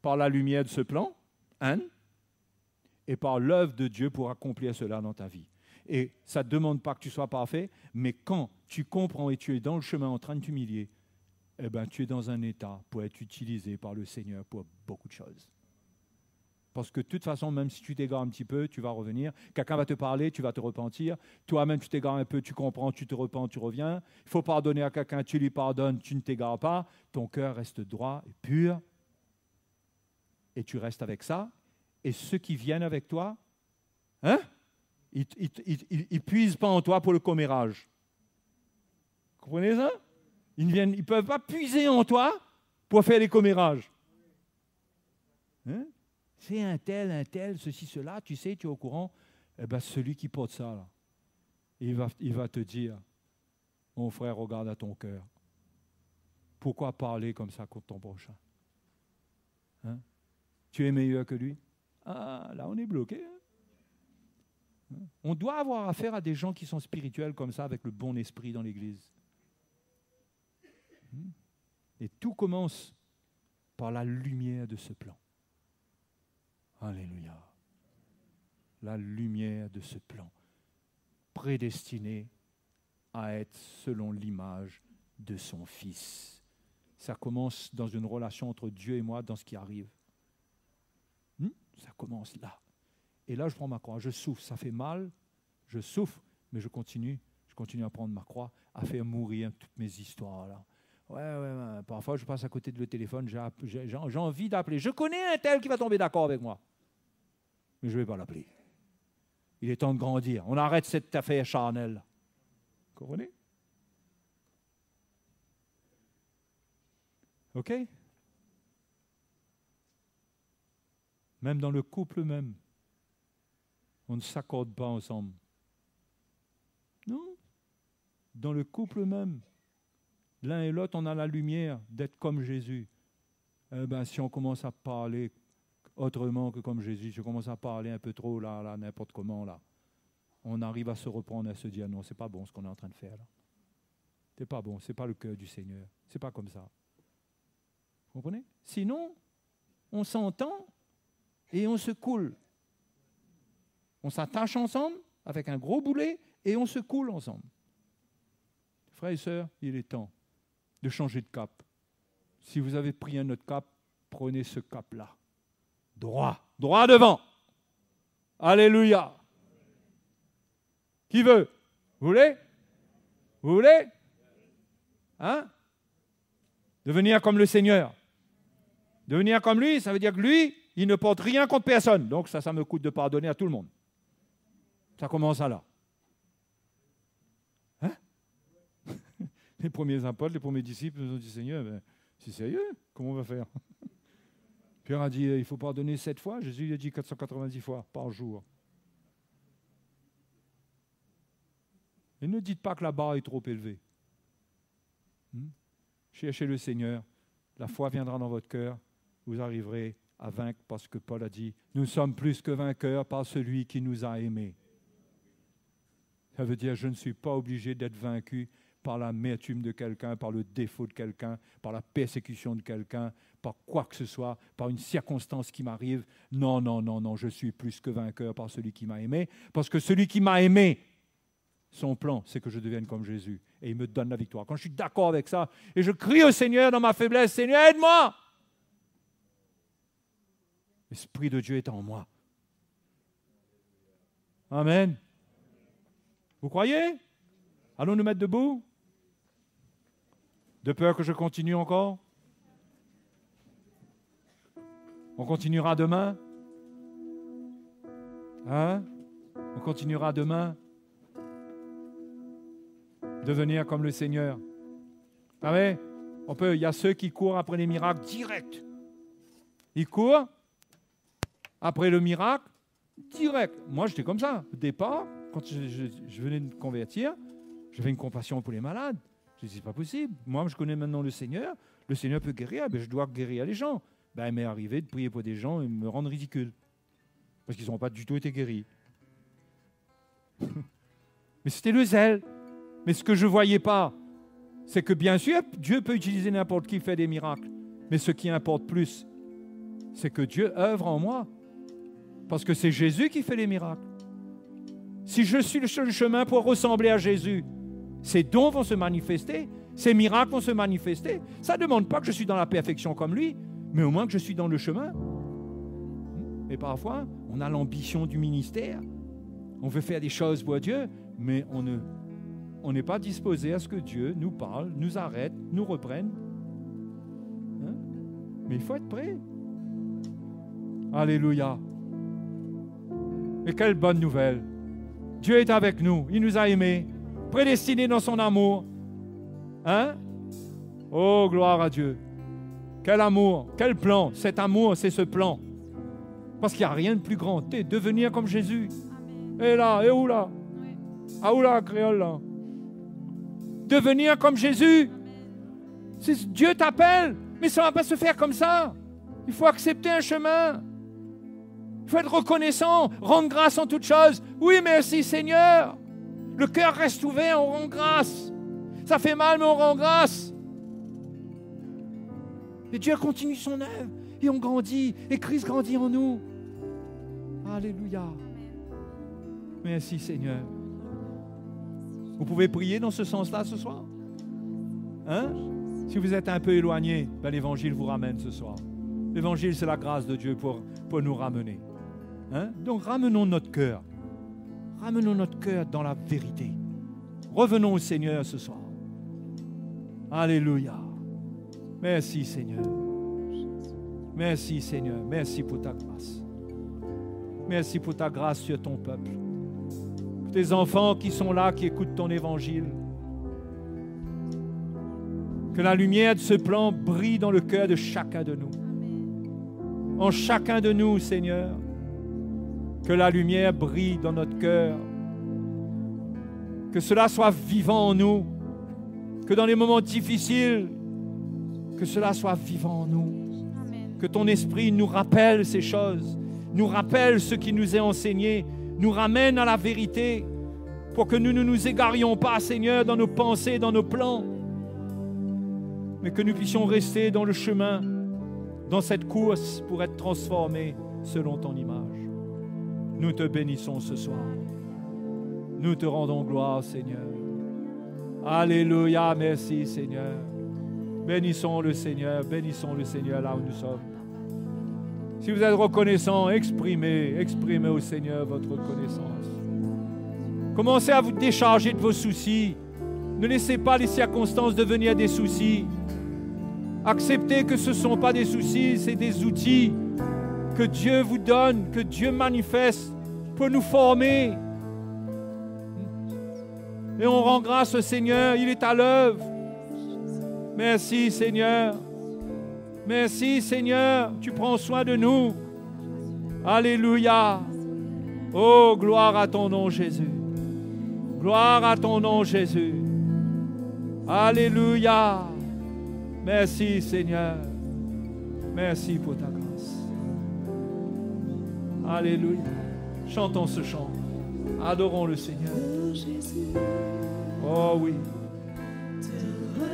par la lumière de ce plan, hein, et par l'œuvre de Dieu pour accomplir cela dans ta vie. Et ça ne demande pas que tu sois parfait, mais quand tu comprends et tu es dans le chemin en train de t'humilier, eh ben, tu es dans un état pour être utilisé par le Seigneur pour beaucoup de choses. Parce que de toute façon, même si tu t'égares un petit peu, tu vas revenir. Quelqu'un va te parler, tu vas te repentir. Toi-même, tu t'égares un peu, tu comprends, tu te repens, tu reviens. Il faut pardonner à quelqu'un, tu lui pardonnes, tu ne t'égares pas. Ton cœur reste droit et pur. Et tu restes avec ça. Et ceux qui viennent avec toi, hein, ils ne puisent pas en toi pour le commérage. Vous comprenez ça? Ils ne peuvent pas puiser en toi pour faire les commérages. Hein? C'est un tel, ceci, cela, tu sais, tu es au courant. Eh bien, celui qui porte ça, là, il va te dire, mon frère, regarde à ton cœur. Pourquoi parler comme ça contre ton prochain? Hein? Tu es meilleur que lui? Ah, là, on est bloqué. Hein? On doit avoir affaire à des gens qui sont spirituels comme ça, avec le bon esprit dans l'Église. Et tout commence par la lumière de ce plan. Alléluia. La lumière de ce plan, prédestiné à être selon l'image de son Fils. Ça commence dans une relation entre Dieu et moi, dans ce qui arrive. Ça commence là. Et là, je prends ma croix, je souffre, ça fait mal, je souffre, mais je continue à prendre ma croix, à faire mourir toutes mes histoires là. Ouais, parfois je passe à côté de le téléphone, j'ai envie d'appeler. Je connais un tel qui va tomber d'accord avec moi. Mais je ne vais pas l'appeler. Il est temps de grandir. On arrête cette affaire charnelle. Vous comprenez? OK? Même dans le couple même, on ne s'accorde pas ensemble. Non? Dans le couple même, l'un et l'autre, on a la lumière d'être comme Jésus. Eh bien, si on commence à parler autrement que comme Jésus, si on commence à parler un peu trop, là, n'importe comment, là, on arrive à se reprendre, à se dire, non, c'est pas bon ce qu'on est en train de faire, là. C'est pas bon, c'est pas le cœur du Seigneur. C'est pas comme ça. Vous comprenez? Sinon, on s'entend et on se coule. On s'attache ensemble avec un gros boulet et on se coule ensemble. Frères et sœurs, il est temps de changer de cap. Si vous avez pris un autre cap, prenez ce cap-là. Droit devant. Alléluia. Qui veut? Vous voulez? Vous voulez? Hein? Devenir comme le Seigneur. Devenir comme lui, ça veut dire que lui, il ne porte rien contre personne. Donc ça me coûte de pardonner à tout le monde. Ça commence à là. Hein? Les premiers apôtres, les premiers disciples nous ont dit, Seigneur, ben, c'est sérieux? Comment on va faire? Pierre a dit, il faut pardonner 7 fois. Jésus a dit 490 fois par jour. Et ne dites pas que la barre est trop élevée. Cherchez le Seigneur. La foi viendra dans votre cœur. Vous arriverez à vaincre parce que Paul a dit, nous sommes plus que vainqueurs par celui qui nous a aimés. Ça veut dire, je ne suis pas obligé d'être vaincu par l'amertume de quelqu'un, par le défaut de quelqu'un, par la persécution de quelqu'un, par quoi que ce soit, par une circonstance qui m'arrive. Non, non, non, non, je suis plus que vainqueur par celui qui m'a aimé, parce que celui qui m'a aimé, son plan, c'est que je devienne comme Jésus, et il me donne la victoire. Quand je suis d'accord avec ça, et je crie au Seigneur dans ma faiblesse, Seigneur, aide-moi! L'Esprit de Dieu est en moi. Amen. Vous croyez? Allons nous mettre debout? De peur que je continue encore? On continuera demain? Hein? On continuera demain? Devenir comme le Seigneur. Vous savez, il y a ceux qui courent après les miracles direct. Ils courent après le miracle direct. Moi, j'étais comme ça. Au départ, quand je venais de me convertir, j'avais une compassion pour les malades. Je disais, c'est pas possible. Moi, je connais maintenant le Seigneur. Le Seigneur peut guérir. Je dois guérir les gens. Il m'est arrivé de prier pour des gens et me rendre ridicule. Parce qu'ils n'ont pas du tout été guéris. Mais c'était le zèle. Mais ce que je ne voyais pas, c'est que bien sûr, Dieu peut utiliser n'importe qui faire des miracles. Mais ce qui importe plus, c'est que Dieu œuvre en moi. Parce que c'est Jésus qui fait les miracles. Si je suis le seul chemin pour ressembler à Jésus, ces dons vont se manifester, ces miracles vont se manifester. Ça ne demande pas que je suis dans la perfection comme lui, mais au moins que je suis dans le chemin. Et parfois, on a l'ambition du ministère. On veut faire des choses pour Dieu, mais on n'est pas disposé à ce que Dieu nous parle, nous arrête, nous reprenne. Mais il faut être prêt. Alléluia. Et quelle bonne nouvelle. Dieu est avec nous. Il nous a aimés, prédestinés dans son amour. Oh, gloire à Dieu. Quel amour, quel plan. Cet amour, c'est ce plan. Parce qu'il n'y a rien de plus grand. Devenir comme Jésus. Et là, et où là? Ah, où là, créole là? Devenir comme Jésus. Dieu t'appelle, mais ça ne va pas se faire comme ça. Il faut accepter un chemin. Il faut être reconnaissant, rendre grâce en toutes choses. Oui, merci Seigneur. Le cœur reste ouvert, on rend grâce. Ça fait mal, mais on rend grâce. Et Dieu continue son œuvre. Et on grandit. Et Christ grandit en nous. Alléluia. Merci Seigneur. Vous pouvez prier dans ce sens-là ce soir? Si vous êtes un peu éloigné, l'Évangile vous ramène ce soir. L'Évangile, c'est la grâce de Dieu pour nous ramener. Donc ramenons notre cœur. Ramenons notre cœur dans la vérité. Revenons au Seigneur ce soir. Alléluia. Merci Seigneur. Merci Seigneur. Merci pour ta grâce. Merci pour ta grâce sur ton peuple. Pour tes enfants qui sont là, qui écoutent ton évangile. Que la lumière de ce plan brille dans le cœur de chacun de nous. En chacun de nous, Seigneur. Que la lumière brille dans notre cœur. Que cela soit vivant en nous. Que dans les moments difficiles, que cela soit vivant en nous. Amen. Que ton esprit nous rappelle ces choses, nous rappelle ce qui nous est enseigné, nous ramène à la vérité pour que nous ne nous égarions pas, Seigneur, dans nos pensées, dans nos plans, mais que nous puissions rester dans le chemin, dans cette course pour être transformés selon ton image. Nous te bénissons ce soir. Nous te rendons gloire, Seigneur. Alléluia, merci Seigneur. Bénissons le Seigneur là où nous sommes. Si vous êtes reconnaissant, exprimez au Seigneur votre reconnaissance. Commencez à vous décharger de vos soucis. Ne laissez pas les circonstances devenir des soucis. Acceptez que ce ne sont pas des soucis, c'est des outils que Dieu vous donne, que Dieu manifeste pour nous former. Et on rend grâce au Seigneur, il est à l'œuvre. Merci Seigneur. Merci Seigneur, tu prends soin de nous. Alléluia. Oh, gloire à ton nom Jésus. Gloire à ton nom Jésus. Alléluia. Merci Seigneur. Merci pour ta grâce. Alléluia. Chantons ce chant. Adorons le Seigneur.
Jésus,
Oh oui.
te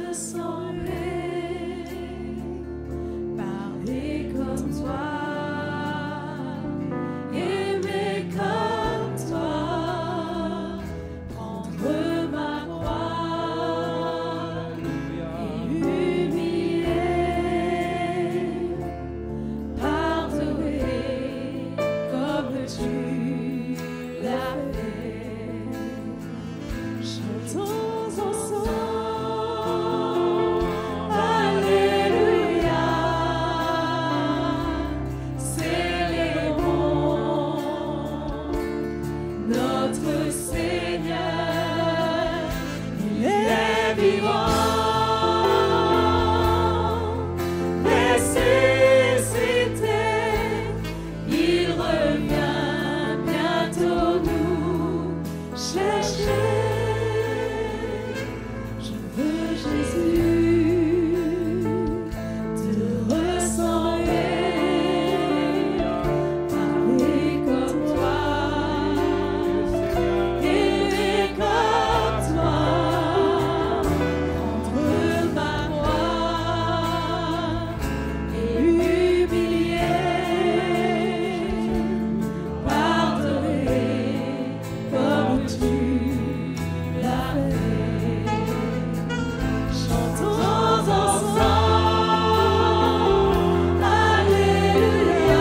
ressembler, parler comme toi, aimer comme toi, prendre ma croix et humilier, pardonner comme tu l'as fait. Chantons ensemble, Alléluia, célébrons notre Seigneur, il est vivant, ressuscité, il revient bientôt nous chercher. Je veux Jésus, te ressembler, parler comme toi, aimer comme toi, prendre ma croix et humilier, pardonner comme tu l'as fait. Chantons ensemble, Alléluia,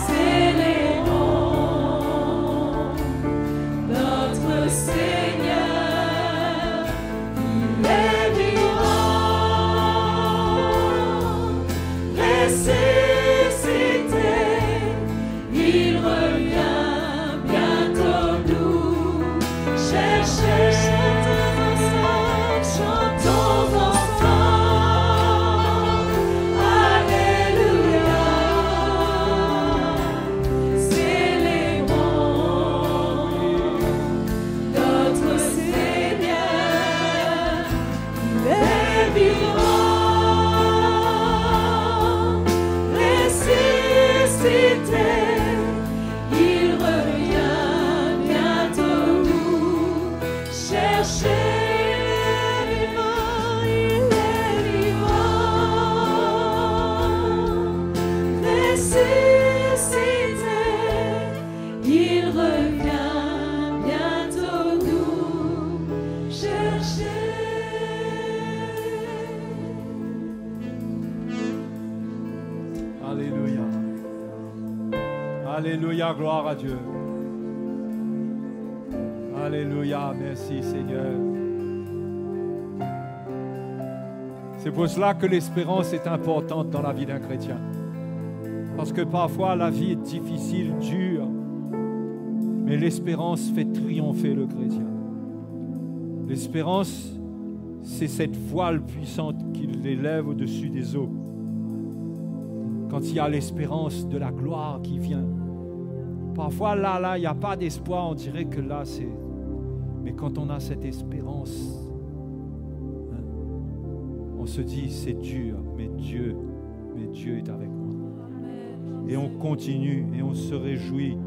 célébrons notre Seigneur, il est vivant, ressuscité, il revient bientôt nous chercher. Chantons ensemble, Alléluia, célébrons notre Seigneur, il est vivant, ressuscité, il revient bientôt nous chercher. Il est vivant, ressuscité, il revient bientôt nous chercher.
Alléluia. Alléluia, gloire à Dieu. Alléluia, merci Seigneur. C'est pour cela que l'espérance est importante dans la vie d'un chrétien. Parce que parfois la vie est difficile, dure, mais l'espérance fait triompher le chrétien. L'espérance, c'est cette voile puissante qui l'élève au-dessus des eaux. Quand il y a l'espérance de la gloire qui vient. Parfois, là, il n'y a pas d'espoir, on dirait que là, c'est... Mais quand on a cette espérance, hein, on se dit, c'est dur, mais Dieu est avec moi. Et on continue et on se réjouit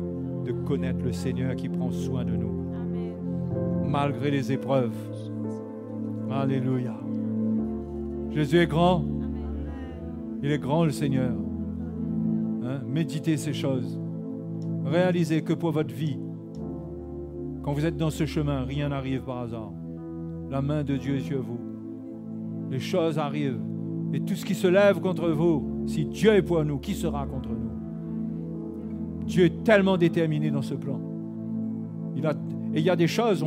de connaître le Seigneur qui prend soin de nous. Malgré les épreuves. Alléluia. Jésus est grand. Il est grand, le Seigneur. Hein? Méditez ces choses. Réalisez que pour votre vie, quand vous êtes dans ce chemin, rien n'arrive par hasard. La main de Dieu est sur vous. Les choses arrivent. Et tout ce qui se lève contre vous, si Dieu est pour nous, qui sera contre nous? Dieu est tellement déterminé dans ce plan. Et il y a des choses,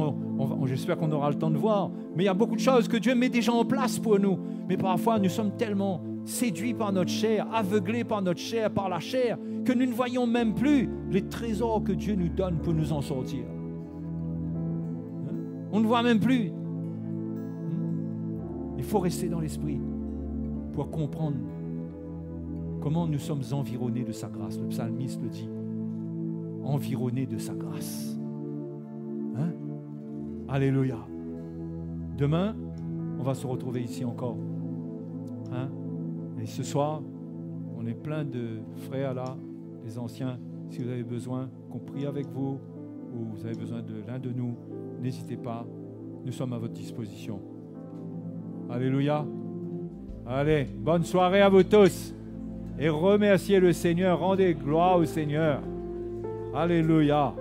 j'espère qu'on aura le temps de voir, mais il y a beaucoup de choses que Dieu met déjà en place pour nous. Mais parfois, nous sommes tellement séduits par notre chair, aveuglés par notre chair, par la chair, que nous ne voyons même plus les trésors que Dieu nous donne pour nous en sortir. On ne voit même plus. Il faut rester dans l'esprit. pour comprendre comment nous sommes environnés de sa grâce. Le psalmiste le dit, environnés de sa grâce. Hein? Alléluia. Demain, on va se retrouver ici encore. Hein? Et ce soir, on est plein de frères là, des anciens. Si vous avez besoin qu'on prie avec vous, ou vous avez besoin de l'un de nous, n'hésitez pas. Nous sommes à votre disposition. Alléluia. Allez, bonne soirée à vous tous. Et remerciez le Seigneur. Rendez gloire au Seigneur. Alléluia.